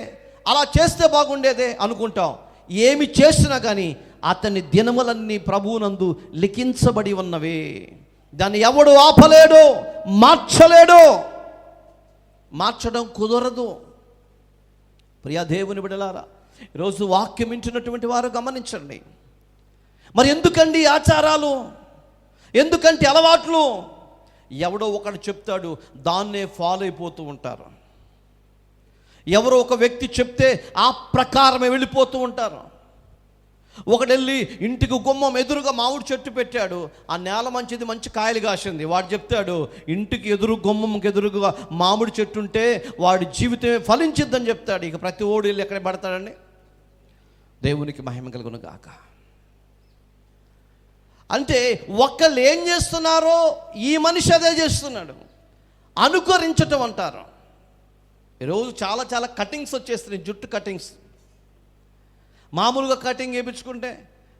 అలా చేస్తే బాగుండేదే అనుకుంటాం. ఏమి చేసినా కానీ అతని దినములన్నీ ప్రభువునందు లిఖించబడి ఉన్నవే. దాన్ని ఎవడు ఆపలేడు, మార్చలేడు, మార్చడం కుదరదు. ప్రియా దేవుని బిడ్డలారా, ఈరోజు వాక్యం వింటున్నటువంటి వారు గమనించండి. మరి ఎందుకండి ఆచారాలు, ఎందుకంటే అలవాట్లు? ఎవడో ఒకడు చెప్తాడు, దాన్నే ఫాలో అయిపోతూ ఉంటారు. ఎవరో ఒక వ్యక్తి చెప్తే ఆ ప్రకారమే వెళ్ళిపోతూ ఉంటారు. ఒకడెళ్ళి ఇంటికి గుమ్మం ఎదురుగా మామిడి చెట్టు పెట్టాడు, ఆ నేల మంచిది, మంచి కాయలు కాసింది. వాడు చెప్తాడు, ఇంటికి ఎదురు గుమ్మంకి ఎదురుగా మామిడి చెట్టు ఉంటే వాడి జీవితమే ఫలించిద్దని చెప్తాడు. ఇక ప్రతి ఓడి వెళ్ళి ఎక్కడ పడతాడండి? దేవునికి మహిమ కలుగును గాక. అంటే ఒక్కళ్ళు ఏం చేస్తున్నారో ఈ మనిషి అదే చేస్తున్నాడు. అనుకరించటం అంటారు. ఈరోజు చాలా చాలా కటింగ్స్ వచ్చేస్తున్నాయి, జుట్టు కటింగ్స్. మామూలుగా కటింగ్ వేయించుకుంటే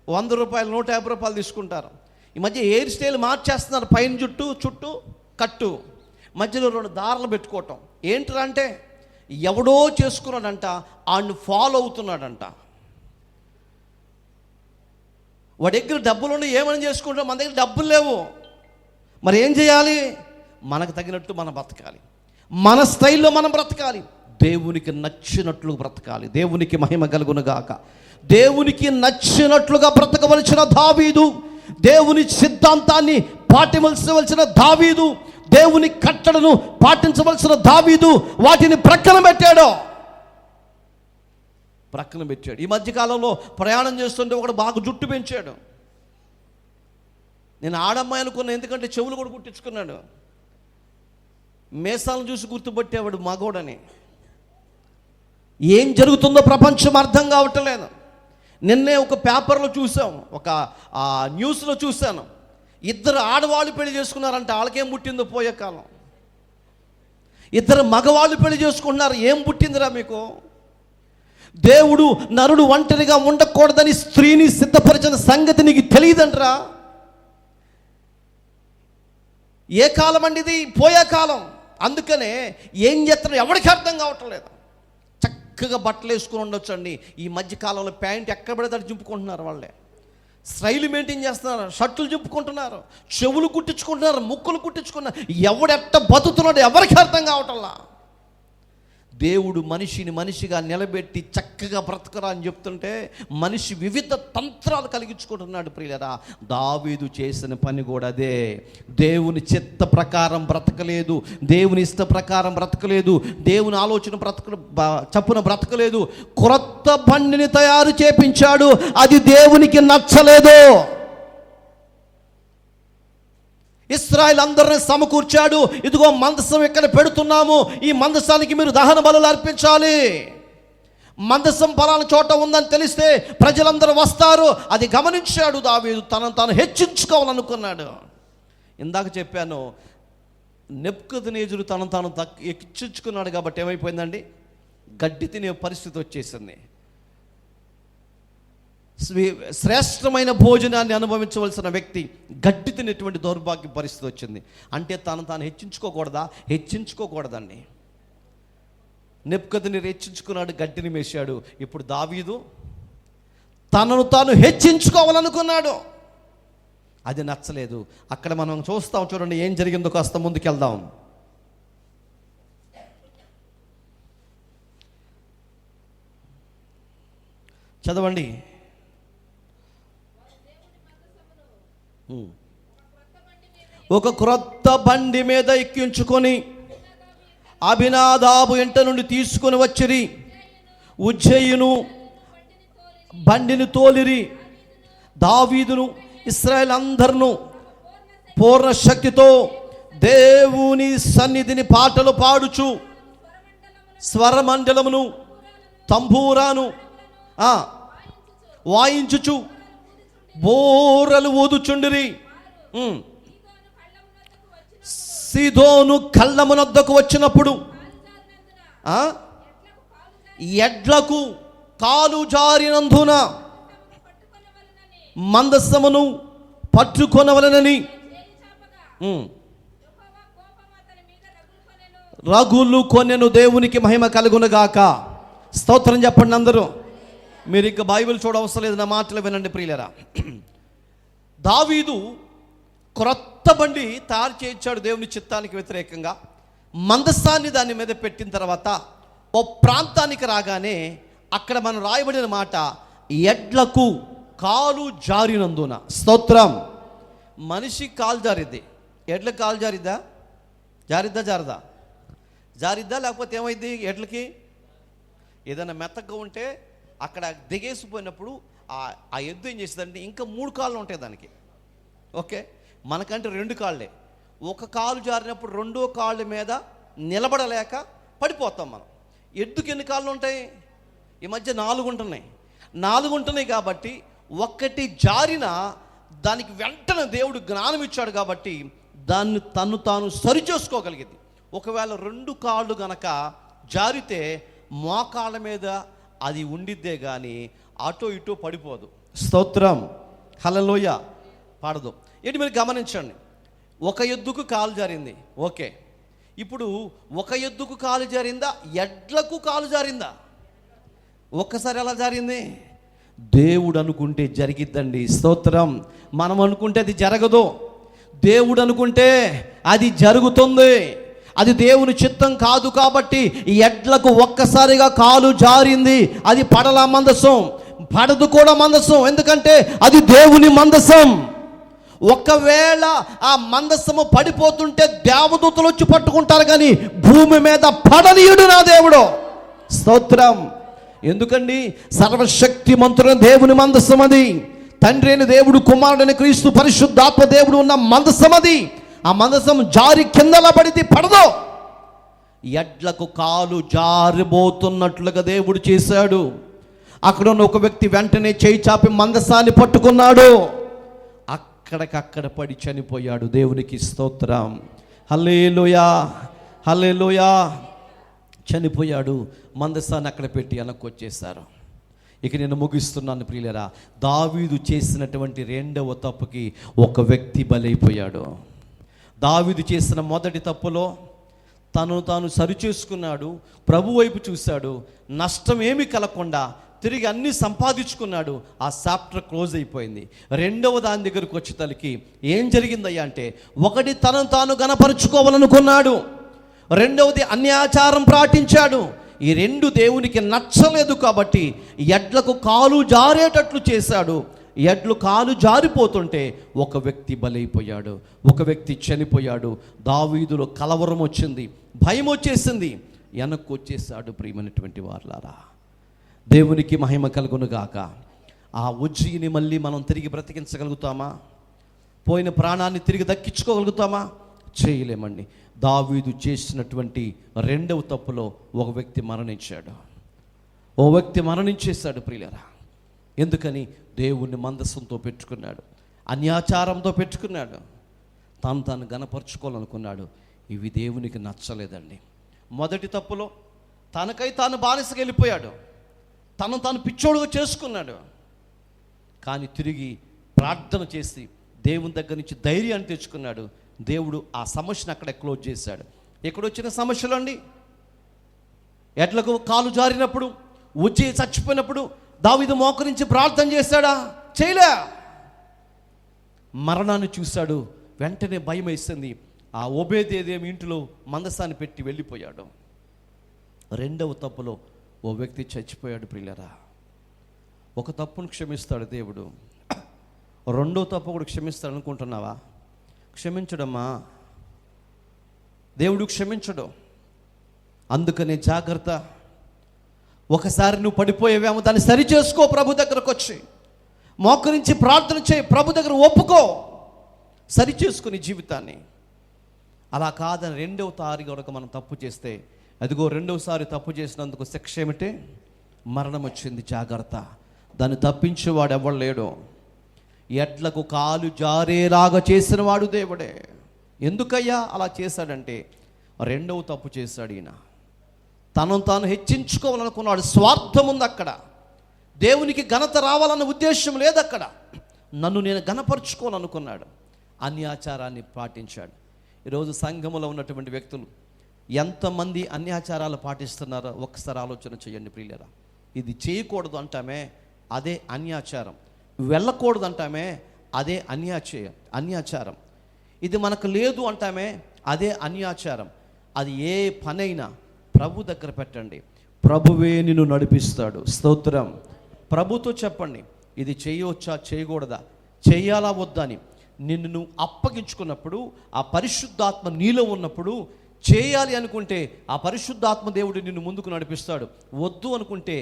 100 రూపాయలు, 150 రూపాయలు తీసుకుంటారు. ఈ మధ్య హెయిర్ స్టైల్ మార్చేస్తున్నారు. పైన జుట్టు, చుట్టూ కట్టు, మధ్యలో 2 దారాలు పెట్టుకోవటం. ఏంట్రా అంటే ఎవడో చేసుకున్నాడంట, ఆడిని ఫాలో అవుతున్నాడంట. వాడి దగ్గర డబ్బులు ఏమని చేసుకుంటాం, మన దగ్గర డబ్బులు లేవు. మరి ఏం చేయాలి? మనకు తగినట్టు మనం బ్రతకాలి, మన స్టైల్లో మనం బ్రతకాలి, దేవునికి నచ్చినట్లు బ్రతకాలి. దేవునికి మహిమ కలుగునుగాక. దేవునికి నచ్చినట్లుగా బ్రతకవలసిన దావీదు, దేవుని సిద్ధాంతాన్ని పాటించవలసిన దావీదు, దేవుని కట్టడను పాటించవలసిన దావీదు వాటిని ప్రక్కన పెట్టాడు. ఈ మధ్యకాలంలో ప్రయాణం చేస్తుంటే ఒకడు బాగా జుట్టు పెంచాడు. నేను ఆడమ్మాయి అనుకున్నా, ఎందుకంటే చెవులు కూడా కుట్టించుకున్నాడు. మేసాలను చూసి గుర్తుపట్టేవాడు మగోడని. ఏం జరుగుతుందో ప్రపంచం అర్థం కావట్లేదు. నిన్నే ఒక పేపర్లో చూసాం, ఒక న్యూస్లో చూశాను. 2 ఆడవాళ్ళు పెళ్లి చేసుకున్నారంట. వాళ్ళకేం పుట్టిందో పోయే కాలం. 2 మగవాళ్ళు పెళ్లి చేసుకుంటున్నారు. ఏం పుట్టిందిరా మీకు? దేవుడు నరుడు ఒంటరిగా ఉండకూడదని స్త్రీని సిద్ధపరిచిన సంగతి నీకు తెలియదంటరా? ఏ కాలం అండి ఇది? పోయే కాలం. అందుకనే ఏం చేస్తున్నారు ఎవరికి అర్థం కావటం లేదు. చక్కగా బట్టలు వేసుకుని ఉండొచ్చు అండి. ఈ మధ్యకాలంలో ప్యాంట్ ఎక్కడ పడితే చింపుకుంటున్నారు. వాళ్ళే స్టైల్ మెయింటైన్ చేస్తున్నారు, షర్టులు చింపుకుంటున్నారు, చెవులు కుట్టించుకుంటున్నారు, ముక్కులు కుట్టించుకున్నారు. ఎవడెట్ట బతుకుతున్నాడు ఎవరికి అర్థం కావటంలా. దేవుడు మనిషిని మనిషిగా నిలబెట్టి చక్కగా బ్రతకరా అని చెప్తుంటే మనిషి వివిధ తంత్రాలు కలిగించుకుంటున్నాడు. ప్రియులరా, దావీదు చేసిన పని కూడా అదే. దేవుని చిత్త ప్రకారం బ్రతకలేదు, దేవుని ఇష్ట ప్రకారం బ్రతకలేదు, దేవుని ఆలోచన చప్పున బ్రతకలేదు. క్రొత్త బండిని తయారు చేపించాడు, అది దేవునికి నచ్చలేదు. ఇశ్రాయేలు అందరిని సమకూర్చాడు. ఇదిగో మందసం ఇక్కడ పెడుతున్నాము, ఈ మందసానికి మీరు దహన బలులు అర్పించాలి. మందసం పలానా చోట ఉందని తెలిస్తే ప్రజలందరూ వస్తారు. అది గమనించాడు దావీదు. తనను తాను హెచ్చించుకోవాలనుకున్నాడు. ఇందాక చెప్పాను, నెబుకద్నెజరు తనను తాను హెచ్చించుకున్నాడు కాబట్టి ఏమైపోయిందండి? గడ్డి తినే పరిస్థితి వచ్చేసింది. శ్రేష్టమైన భోజనాన్ని అనుభవించవలసిన వ్యక్తి గడ్డి తినేటువంటి దౌర్భాగ్య పరిస్థితి వచ్చింది. అంటే తాను హెచ్చించుకోకూడదా? హెచ్చించుకోకూడదండి. నెబుకద్నెజరు హెచ్చించుకున్నాడు, గడ్డిని మేశాడు. ఇప్పుడు దావీదు తనను తాను హెచ్చించుకోవాలనుకున్నాడు, అది నచ్చలేదు. అక్కడ మనం చూస్తాం, చూడండి ఏం జరిగిందో. కాస్త ముందుకెళ్దాం. చదవండి. ఒక క్రొత్త బండి మీద ఎక్కించుకొని అబీనాదాబు ఇంట నుండి తీసుకొని వచ్చిరి. ఉజ్జయిను బండిని తోలిరి. దావీదును ఇశ్రాయేలు అందరును పూర్ణ శక్తితో దేవుని సన్నిధిని పాటలు పాడుచు స్వరమండలమును తంబూరాను వాయించుచు బోరలు ఊదుచుండిరి. సీదోను కళ్ళమునొద్దకు వచ్చినప్పుడు ఎడ్లకు కాలు జారినందున మందసమును పట్టుకొనవలనని రగులు కొనెను. దేవునికి మహిమ కలుగునుగాక. స్తోత్రం చెప్పండి అందరూ. మీరు ఇక బైబిల్ చూడవసరం లేదు, నా మాటలు వినండి ప్రియులరా. దావీదు క్రొత్త బండి తయారు చేయించాడు దేవుని చిత్తానికి వ్యతిరేకంగా. మందసాన్ని దాని మీద పెట్టిన తర్వాత ఓ ప్రాంతానికి రాగానే అక్కడ మనం రాయబడిన మాట, ఎడ్లకు కాలు జారినందున. స్తోత్రం. మనిషి కాలు జారిద్ది, ఎడ్లకు కాలు జారిద్దా? జారిద్దా లేకపోతే ఏమైంది? ఎడ్లకి ఏదైనా మెత్తగా ఉంటే అక్కడ దిగేసిపోయినప్పుడు ఆ ఎద్దు ఏం చేస్తుందంటే ఇంకా 3 కాళ్ళు ఉంటాయి దానికి. ఓకే, మనకంటే 2 కాళ్ళే. ఒక కాలు జారినప్పుడు 2వ కాళ్ళ మీద నిలబడలేక పడిపోతాం మనం. ఎద్దుకి ఎన్ని కాళ్ళు ఉంటాయి? ఈ మధ్య 4 ఉంటున్నాయి. 4 ఉంటున్నాయి కాబట్టి ఒక్కటి జారిన దానికి వెంటనే దేవుడు జ్ఞానం ఇచ్చాడు కాబట్టి దాన్ని తాను సరి చేసుకోగలిగింది. ఒకవేళ 2 కాళ్ళు గనక జారితే మోకాళ్ళ మీద అది ఉండిద్దే కానీ అటో ఇటో పడిపోదు. స్తోత్రం. హల్లెలూయా. పాడదు. ఏంటి మీరు గమనించండి, ఒక ఎద్దుకు కాలు జారింది. ఓకే, ఇప్పుడు ఒక ఎద్దుకు కాలు జారిందా? ఎడ్లకు కాలు జారిందా? ఒక్కసారి ఎలా జారింది? దేవుడు అనుకుంటే జరిగిద్దండి. స్తోత్రం. మనం అనుకుంటే అది జరగదు, దేవుడు అనుకుంటే అది జరుగుతుంది. అది దేవుని చిత్తం కాదు కాబట్టి ఎడ్లకు ఒక్కసారిగా కాలు జారింది. అది పడల మందసం, పడదు కూడా మందసం, ఎందుకంటే అది దేవుని మందసం. ఒకవేళ ఆ మందసము పడిపోతుంటే దేవదూతలు వచ్చి పట్టుకుంటారు, కానీ భూమి మీద పడనీయుడు నా దేవుడు. స్తోత్రం. ఎందుకండి? సర్వశక్తి మంత్రుల దేవుని మందసం అది. తండ్రి అయిన దేవుడు, కుమారుడైన క్రీస్తు, పరిశుద్ధాత్మ దేవుడు ఉన్న మందసం అది. ఆ మందసం జారి కిందలా పడితే పడదు. ఎడ్లకు కాలు జారిపోతున్నట్లుగా దేవుడు చేశాడు. అక్కడ ఉన్న ఒక వ్యక్తి వెంటనే చేయి చాపి మందసాన్ని పట్టుకున్నాడు. అక్కడికక్కడ పడి చనిపోయాడు. దేవునికి స్తోత్రం. హల్లెలూయా, హల్లెలూయా. చనిపోయాడు. మందసాన్ని అక్కడ పెట్టి వెనక్కి వచ్చేసారు. ఇక నేను ముగిస్తున్నాను ప్రియులరా. దావీదు చేసినటువంటి 2వ తప్పుకి ఒక వ్యక్తి బలైపోయాడు. దావీదు చేసిన మొదటి తప్పులో తాను సరిచేసుకున్నాడు, ప్రభు వైపు చూశాడు, నష్టం ఏమీ కలగకుండా తిరిగి అన్నీ సంపాదించుకున్నాడు. ఆ చాప్టర్ క్లోజ్ అయిపోయింది. 2వ దాని దగ్గరకు వచ్చేసరికి ఏం జరిగిందయ్యా అంటే, ఒకటి తనను తాను గణపరుచుకోవాలనుకున్నాడు, 2వది అన్యాచారం పాటించాడు. ఈ 2 దేవునికి నచ్చలేదు కాబట్టి ఎడ్లకు కాలు జారేటట్లు చేశాడు. ఎడ్లు కాలు జారిపోతుంటే ఒక వ్యక్తి బలైపోయాడు, ఒక వ్యక్తి చనిపోయాడు. దావీదులో కలవరం వచ్చింది, భయం వచ్చేసింది, వెనక్కి వచ్చేసాడు. ప్రియమైనటువంటి వారలారా, దేవునికి మహిమ కలుగునుగాక. ఆ ఉజ్జయిని మళ్ళీ మనం తిరిగి బ్రతికించగలుగుతామా? పోయిన ప్రాణాన్ని తిరిగి దక్కించుకోగలుగుతామా? చేయలేమండి. దావీదు చేసినటువంటి 2వ తప్పులో ఒక వ్యక్తి మరణించాడు. ఓ వ్యక్తి మరణించేశాడు ప్రియులరా. ఎందుకని? దేవుణ్ణి మందసంతో పెట్టుకున్నాడు, అన్యాచారంతో పెట్టుకున్నాడు, తాను గణపరుచుకోవాలనుకున్నాడు. ఇవి దేవునికి నచ్చలేదండి. మొదటి తప్పులో తనకై తాను బానిసగా వెళ్ళిపోయాడు, తాను పిచ్చోడుగా చేసుకున్నాడు. కానీ తిరిగి ప్రార్థన చేసి దేవుని దగ్గర నుంచి ధైర్యాన్ని తెచ్చుకున్నాడు. దేవుడు ఆ సమస్యను అక్కడే క్లోజ్ చేశాడు. ఎక్కడొచ్చిన సమస్యలు అండి, ఎడ్లకు కాలు జారినప్పుడు, ఉజ్జయి చచ్చిపోయినప్పుడు దావీదు మోకరించి ప్రార్థన చేశాడా? చేయలే. మరణాన్ని చూశాడు, వెంటనే భయం వేసింది. ఆ ఓబేదేదేమి ఇంటిలో మందసాన్ని పెట్టి వెళ్ళిపోయాడు. రెండవ తప్పులో ఓ వ్యక్తి చచ్చిపోయాడు. ప్రియులరా, ఒక తప్పును క్షమిస్తాడు దేవుడు, రెండో తప్పు కూడా క్షమిస్తాడు అనుకుంటున్నావా? క్షమించడమ్మా, దేవుడు క్షమించడు. అందుకనే జాగ్రత్త. ఒకసారి నువ్వు పడిపోయేవేమో, దాన్ని సరి చేసుకో. ప్రభు దగ్గరకు వచ్చి మోకరించి ప్రార్థన చేయి, ప్రభు దగ్గర ఒప్పుకో, సరి చేసుకుని జీవితాన్ని. అలా కాదని రెండవ తారి కనుక మనం తప్పు చేస్తే, అదిగో రెండవసారి తప్పు చేసినందుకు శిక్ష ఏమిటి? మరణం వచ్చింది. జాగ్రత్త. దాన్ని తప్పించేవాడు ఎవడు లేడు. ఎడ్లకు కాలు జారేలాగా చేసిన వాడు దేవుడే. ఎందుకయ్యా అలా చేశాడంటే, రెండవ తప్పు చేశాడు ఈయన. తనను తాను హెచ్చించుకోవాలనుకున్నాడు. స్వార్థం ఉంది అక్కడ. దేవునికి ఘనత రావాలన్న ఉద్దేశం లేదు అక్కడ. నన్ను నేను ఘనపరుచుకోవాలనుకున్నాడు. అన్యాచారాన్ని పాటించాడు. ఈరోజు సంఘములో ఉన్నటువంటి వ్యక్తులు ఎంతమంది అన్యాచారాలు పాటిస్తున్నారో ఒక్కసారి ఆలోచన చేయండి ప్రియులారా. ఇది చేయకూడదు అంటామే, అదే అన్యాచారం. వెళ్ళకూడదు అంటామే, అదే అన్యాచారం. ఇది మనకు లేదు అంటామే, అదే అన్యాచారం. అది ఏ పనైనా ప్రభు దగ్గర పెట్టండి, ప్రభువే నిన్ను నడిపిస్తాడు. స్తోత్రం. ప్రభుతో చెప్పండి, ఇది చేయవచ్చా చేయకూడదా, చేయాలా వద్దా అని. నిన్ను నువ్వు అప్పగించుకున్నప్పుడు, ఆ పరిశుద్ధాత్మ నీలో ఉన్నప్పుడు, చేయాలి అనుకుంటే ఆ పరిశుద్ధాత్మ దేవుడు నిన్ను ముందుకు నడిపిస్తాడు. వద్దు అనుకుంటే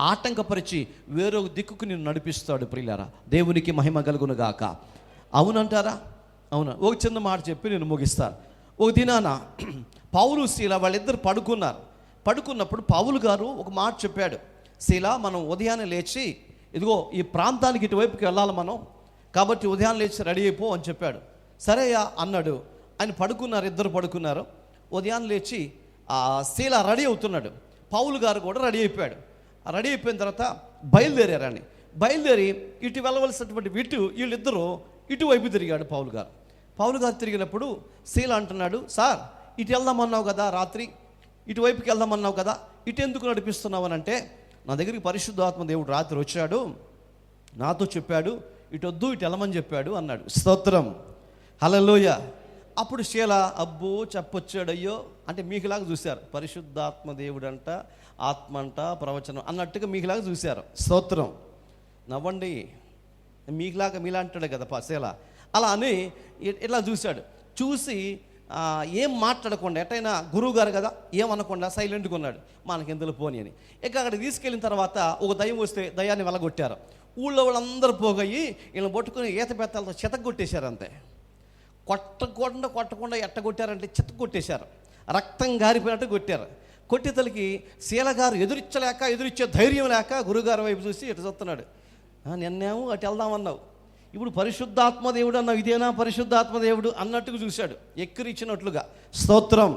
ఆటంకపరిచి వేరొక దిక్కుకు నిన్ను నడిపిస్తాడు. ప్రియులారా, దేవునికి మహిమ కలుగును గాక. అవునంటారా? అవునా? ఒక చిన్న మాట చెప్పి నేను ముగిస్తాను. ఒక దినాన పౌలు శీల వాళ్ళిద్దరు పడుకున్నప్పుడు పౌలు గారు ఒక మాట చెప్పాడు. శీల, మనం ఉదయాన్నే లేచి ఇదిగో ఈ ప్రాంతానికి ఇటువైపుకి వెళ్ళాలి మనం, కాబట్టి ఉదయాన్నే లేచి రెడీ అయిపో అని చెప్పాడు. సరేయా అన్నాడు. ఆయన పడుకున్నారు, ఇద్దరు పడుకున్నారు. ఉదయాన్నే లేచి ఆ శీల రెడీ అవుతున్నాడు. పౌలు గారు కూడా రెడీ అయిపోయాడు. రెడీ అయిపోయిన తర్వాత బయలుదేరారని బయలుదేరి ఇటు వెళ్ళవలసినటువంటి వీళ్ళిద్దరూ ఇటువైపు తిరిగాడు పౌలు గారు తిరిగినప్పుడు శీల అంటున్నాడు, సార్ ఇటు వెళ్దామన్నావు కదా, రాత్రి ఇటువైపుకి వెళ్దామన్నావు కదా, ఇటు ఎందుకు నడిపిస్తున్నావు అని అంటే, నా దగ్గరికి పరిశుద్ధాత్మ దేవుడు రాత్రి వచ్చాడు, నాతో చెప్పాడు ఇటు వద్దు ఇటు వెళ్ళమని చెప్పాడు అన్నాడు. స్తోత్రం. హల్లెలూయ. అప్పుడు శీల, అబ్బో చెప్పొచ్చాడయ్యో అంటే మీకులాగా చూశారు. పరిశుద్ధాత్మ దేవుడు అంట, ఆత్మ అంట, ప్రవచనం అన్నట్టుగా మీకులాగా చూశారు. స్తోత్రం. నవ్వండి, మీకులాగా మీలాంటాడు కదా శీల. అలా అని ఇట్లా చూశాడు. చూసి ఏం మాట్లాడకుండా, ఎట్టయినా గురువు గారు కదా, ఏమనకుండా సైలెంట్గా ఉన్నాడు. మనకి ఎందులో పోని అని. ఇక అక్కడ తీసుకెళ్ళిన తర్వాత ఒక దయ్యం వస్తే దయ్యాన్ని వెళ్ళగొట్టారు. ఊళ్ళో వాళ్ళందరూ పోగయ్యి వీళ్ళని పట్టుకుని ఈత బెత్తాలతో చితగొట్టేశారు. అంతే. కొట్టకుండా ఎట్టగొట్టారంటే చితగొట్టేశారు. రక్తం గారిపోయినట్టు కొట్టారు. కొట్టేతలకి శీల గారు ఎదురిచ్చే ధైర్యం లేక గురుగారి వైపు చూసి ఇటు చూస్తున్నాడు. నిన్నేమో అటు వెళ్దామన్నావు, ఇప్పుడు పరిశుద్ధాత్మ దేవుడు అన్నావు, ఇదేనా పరిశుద్ధాత్మ దేవుడు అన్నట్టుగా చూశాడు, ఎక్కిరిచ్చినట్లుగా. స్తోత్రం.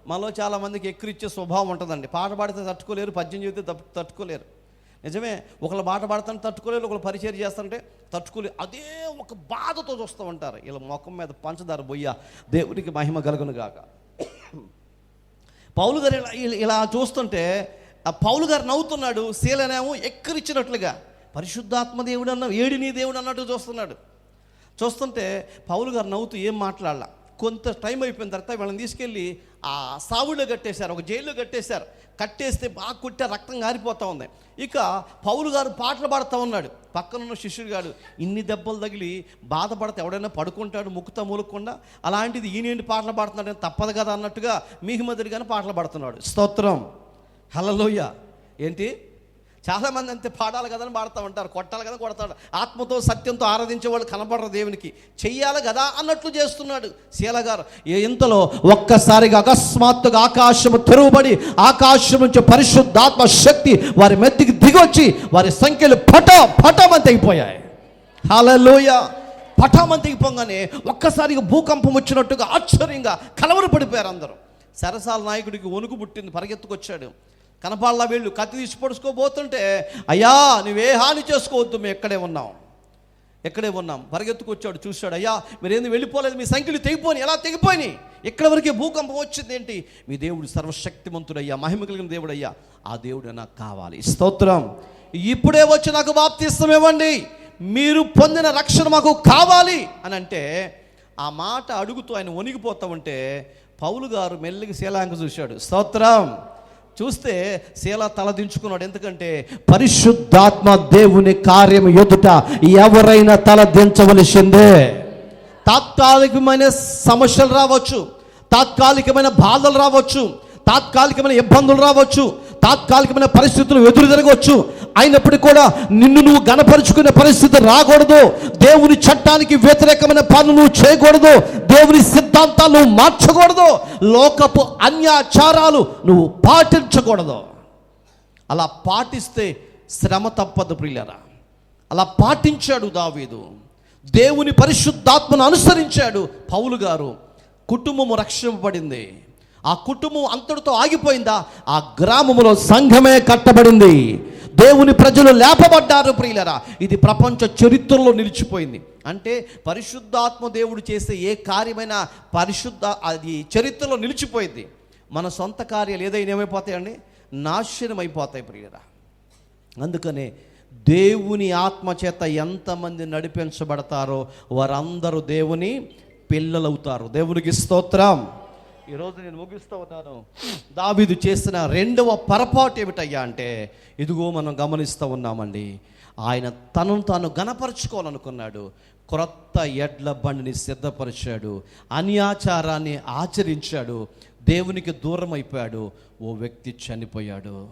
మనలో చాలామందికి ఎక్కిరిచ్చే స్వభావం ఉంటుందండి. పాట పాడితే తట్టుకోలేరు, పద్యం చెబితే తట్టుకోలేరు. నిజమే, ఒకళ్ళు పాట పాడుతుంటే తట్టుకోలేరు, ఒకళ్ళు పరిచయం చేస్తుంటే తట్టుకోలేరు. అదే ఒక బాధతో చూస్తూ ఉంటారు. ఇలా ముఖం మీద పంచదార బొయ్య. దేవుడికి మహిమ కలుగును గాక. పౌలు గారు ఇలా చూస్తుంటే ఆ పౌలు గారు నవ్వుతున్నాడు, శీలనేమో ఎక్కిరిచ్చినట్లుగా పరిశుద్ధాత్మ దేవుడు అన్నావు, ఏడిని దేవుడు అన్నట్టు చూస్తుంటే పౌలు గారు నవ్వుతూ ఏం మాట్లాడాల. కొంత టైం అయిపోయిన తర్వాత వీళ్ళని తీసుకెళ్ళి ఆ సావులో కట్టేశారు, ఒక జైల్లో కట్టేశారు. కట్టేస్తే బాగా కొట్టే రక్తం గారిపోతూ ఉంది. ఇక పౌలు గారు పాటలు పాడుతూ ఉన్నాడు. పక్కనున్న శిష్యుడు గారు ఇన్ని దెబ్బలు తగిలి బాధపడితే ఎవడైనా పడుకుంటాడు ముక్కుతా మూలకుండా, అలాంటిది ఈయనేంటి పాటలు పాడుతున్నాడు, తప్పదు కదా అన్నట్టుగా మీహిమదుడిగానే పాటలు పాడుతున్నాడు. స్తోత్రం. హల్లెలూయా. ఏంటి, చాలామంది అంతే పాడాలి కదా అని పాడుతూ ఉంటారు, కొట్టాలి కదా కొడతాడు. ఆత్మతో సత్యంతో ఆరాధించే వాళ్ళు కనపడరు, దేవునికి చెయ్యాలి కదా అన్నట్లు చేస్తున్నాడు శీల గారు. ఇంతలో ఒక్కసారిగా అకస్మాత్తుగా ఆకాశము తెరువబడి ఆకాశం నుంచి పరిశుద్ధాత్మ శక్తి వారి మెత్తికి దిగొచ్చి వారి సంఖ్యలు పటమని తెగిపోయాయి. హల్లెలూయా. పటమని తెగిపోగానే ఒక్కసారిగా భూకంపం వచ్చినట్టుగా ఆశ్చర్యంగా కలవరపడిపోయారు అందరూ. సరసాల నాయకుడికి వణుకు పుట్టింది, పరిగెత్తుకొచ్చాడు. కనపాళ్ళ వీళ్ళు కత్తి తీసి పొడుచుకోబోతుంటే, అయ్యా నువ్వే హాని చేసుకోవద్దు, మేము ఎక్కడే ఉన్నాం, ఎక్కడే ఉన్నాం, పరిగెత్తుకొచ్చాడు, చూశాడు, అయ్యా మీరేంది వెళ్ళిపోలేదు, మీ సంఖ్యలు తెగిపోయి, ఎలా తెగిపోయినాయి, ఎక్కడి వరకే భూకంపం వచ్చింది ఏంటి, మీ దేవుడు సర్వశక్తిమంతుడయ్యా, మహిమ కలిగిన దేవుడు అయ్యా, ఆ దేవుడు నాకు కావాలి. స్తోత్రం. ఇప్పుడే వచ్చి నాకు బాప్తిస్తం ఇవ్వండి, మీరు పొందిన రక్షణ మాకు కావాలి అని అంటే, ఆ మాట అడుగుతూ ఆయన వణిగిపోతా ఉంటే పౌలు గారు మెల్లిగా శీలాంక చూశాడు. స్తోత్రం. చూస్తే శీల తలదించుకున్నాడు. ఎందుకంటే పరిశుద్ధాత్మ దేవుని కార్యం ఎదుట ఎవరైనా తలదించవలసిందే. తాత్కాలికమైన సమస్యలు రావచ్చు, తాత్కాలికమైన బాధలు రావచ్చు, తాత్కాలికమైన ఇబ్బందులు రావచ్చు, తాత్కాలికమైన పరిస్థితులు ఎదురు జరగవచ్చు. అయినప్పటికీ కూడా నిన్ను నువ్వు గణపరుచుకునే పరిస్థితి రాకూడదు. దేవుని చట్టానికి వ్యతిరేకమైన పనులు నువ్వు చేయకూడదు. దేవుని సిద్ధాంతాలు నువ్వు మార్చకూడదు. లోకపు అన్యాచారాలు నువ్వు పాటించకూడదు. అలా పాటిస్తే శ్రమ తప్పదు ప్రియులారా. అలా పాటించాడు దావీదు. దేవుని పరిశుద్ధాత్మను అనుసరించాడు పౌలు గారు. కుటుంబము రక్షింపబడింది. ఆ కుటుంబం అంతటితో ఆగిపోయిందా? ఆ గ్రామములో సంఘమే కట్టబడింది. దేవుని ప్రజలు లేపబడ్డారు ప్రియులరా. ఇది ప్రపంచ చరిత్రలో నిలిచిపోయింది. అంటే పరిశుద్ధాత్మ దేవుడు చేసే ఏ కార్యమైనా అది చరిత్రలో నిలిచిపోయింది. మన సొంత కార్యాలు ఏదైనా ఏమైపోతాయండి? నాశనం అయిపోతాయి ప్రియులరా. అందుకనే దేవుని ఆత్మ చేత ఎంతమంది నడిపించబడతారో వారందరూ దేవుని పిల్లలవుతారు. దేవునికి స్తోత్రం. ఈరోజు నేను ముగిస్తూ ఉన్నాను. దావీదు చేసిన రెండవ పొరపాటు ఏమిటయ్యా అంటే, ఇదిగో మనం గమనిస్తూ ఉన్నామండి, ఆయన తనను తాను గణపరచుకోవాలనుకున్నాడు. క్రొత్త ఎడ్ల బండిని సిద్ధపరిచాడు, అన్యాచారాన్ని ఆచరించాడు, దేవునికి దూరం అయిపోయాడు. ఓ వ్యక్తి చనిపోయాడు.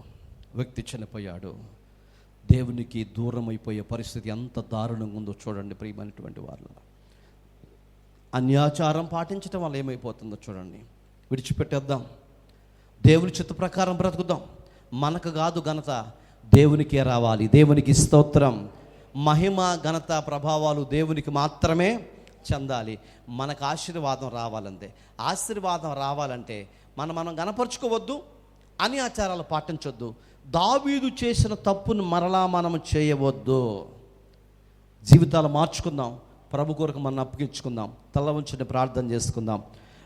దేవునికి దూరం అయిపోయే పరిస్థితి ఎంత దారుణంగా ఉందో చూడండి ప్రియమైనటువంటి వాళ్ళు. అన్యాచారం పాటించడం వల్ల ఏమైపోతుందో చూడండి. విడిచిపెట్టేద్దాం, దేవుని చిత్త ప్రకారం బ్రతుకుదాం. మనకు కాదు ఘనత, దేవునికే రావాలి. దేవునికి స్తోత్రం. మహిమ, ఘనత, ప్రభావాలు దేవునికి మాత్రమే చెందాలి. మనకు ఆశీర్వాదం రావాలంటే, ఆశీర్వాదం రావాలంటే మనం గణపరుచుకోవద్దు, అన్యాచారాలు పాటించొద్దు. దావీదు చేసిన తప్పును మరలా మనం చేయవద్దు. జీవితాలు మార్చుకుందాం, ప్రభు కొరకు మనం అప్పగించుకుందాం. తల వంచుని ప్రార్థన చేసుకుందాం.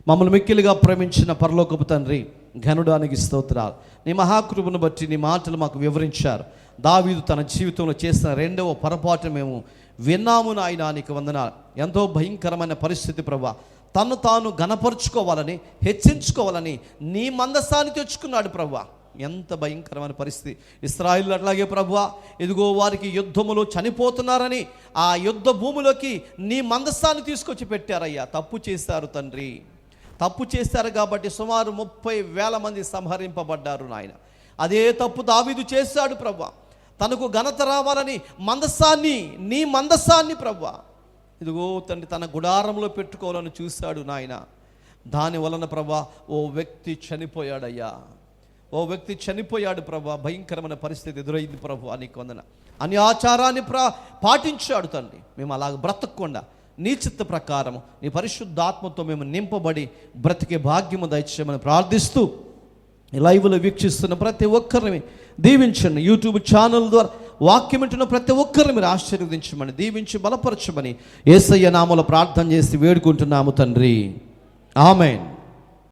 మమ్మల్ని మిక్కిలిగా ప్రేమించిన పరలోకపు తండ్రి, ఘనుడానికి స్తోత్రాలు. నీ మహాకృపను బట్టి నీ మాటలు మాకు వివరించారు. దావీదు తన జీవితంలో చేసిన రెండవ పొరపాటు మేము విన్నాము నాయనా, నీకు వందనాలు. ఎంతో భయంకరమైన పరిస్థితి ప్రభువా. తను తాను గణపరుచుకోవాలని, హెచ్చించుకోవాలని నీ మందసాన్ని తెచ్చుకున్నాడు ప్రభువా. ఎంత భయంకరమైన పరిస్థితి. ఇశ్రాయేలు అట్లాగే ప్రభువా, ఇదిగో వారికి యుద్ధములో చనిపోతున్నారని ఆ యుద్ధ భూమిలోకి నీ మందసాన్ని తీసుకొచ్చి పెట్టారయ్యా. తప్పు చేశారు తండ్రి, తప్పు చేశారు కాబట్టి సుమారు 30,000 మంది సంహరింపబడ్డారు నాయన. అదే తప్పు దావీదు చేశాడు ప్రభువా. తనకు ఘనత రావాలని నీ మందసాన్ని ప్రభువా ఇదిగో తండ్రి తన గుడారంలో పెట్టుకోవాలని చూశాడు నాయన. దాని వలన ప్రభువా ఓ వ్యక్తి చనిపోయాడు ప్రభువా. భయంకరమైన పరిస్థితి ఎదురైంది ప్రభువా. నీకు వందన. అని ఆచారాన్ని పాటించాడు తండ్రి. మేము అలాగ బ్రతకకుండా నీ చిత్త ప్రకారం నీ పరిశుద్ధాత్మతో మేము నింపబడి బ్రతికే భాగ్యము దయచేయమని ప్రార్థిస్తూ, ఈ లైవ్లో వీక్షిస్తున్న ప్రతి ఒక్కరిని దీవించండి. యూట్యూబ్ ఛానల్ ద్వారా వాక్యం వింటున్న ప్రతి ఒక్కరిని మీరు ఆశీర్వదించమని, దీవించి బలపరచమని యేసయ్య నామములో ప్రార్థన చేసి వేడుకుంటున్నాము తండ్రి. ఆమేన్.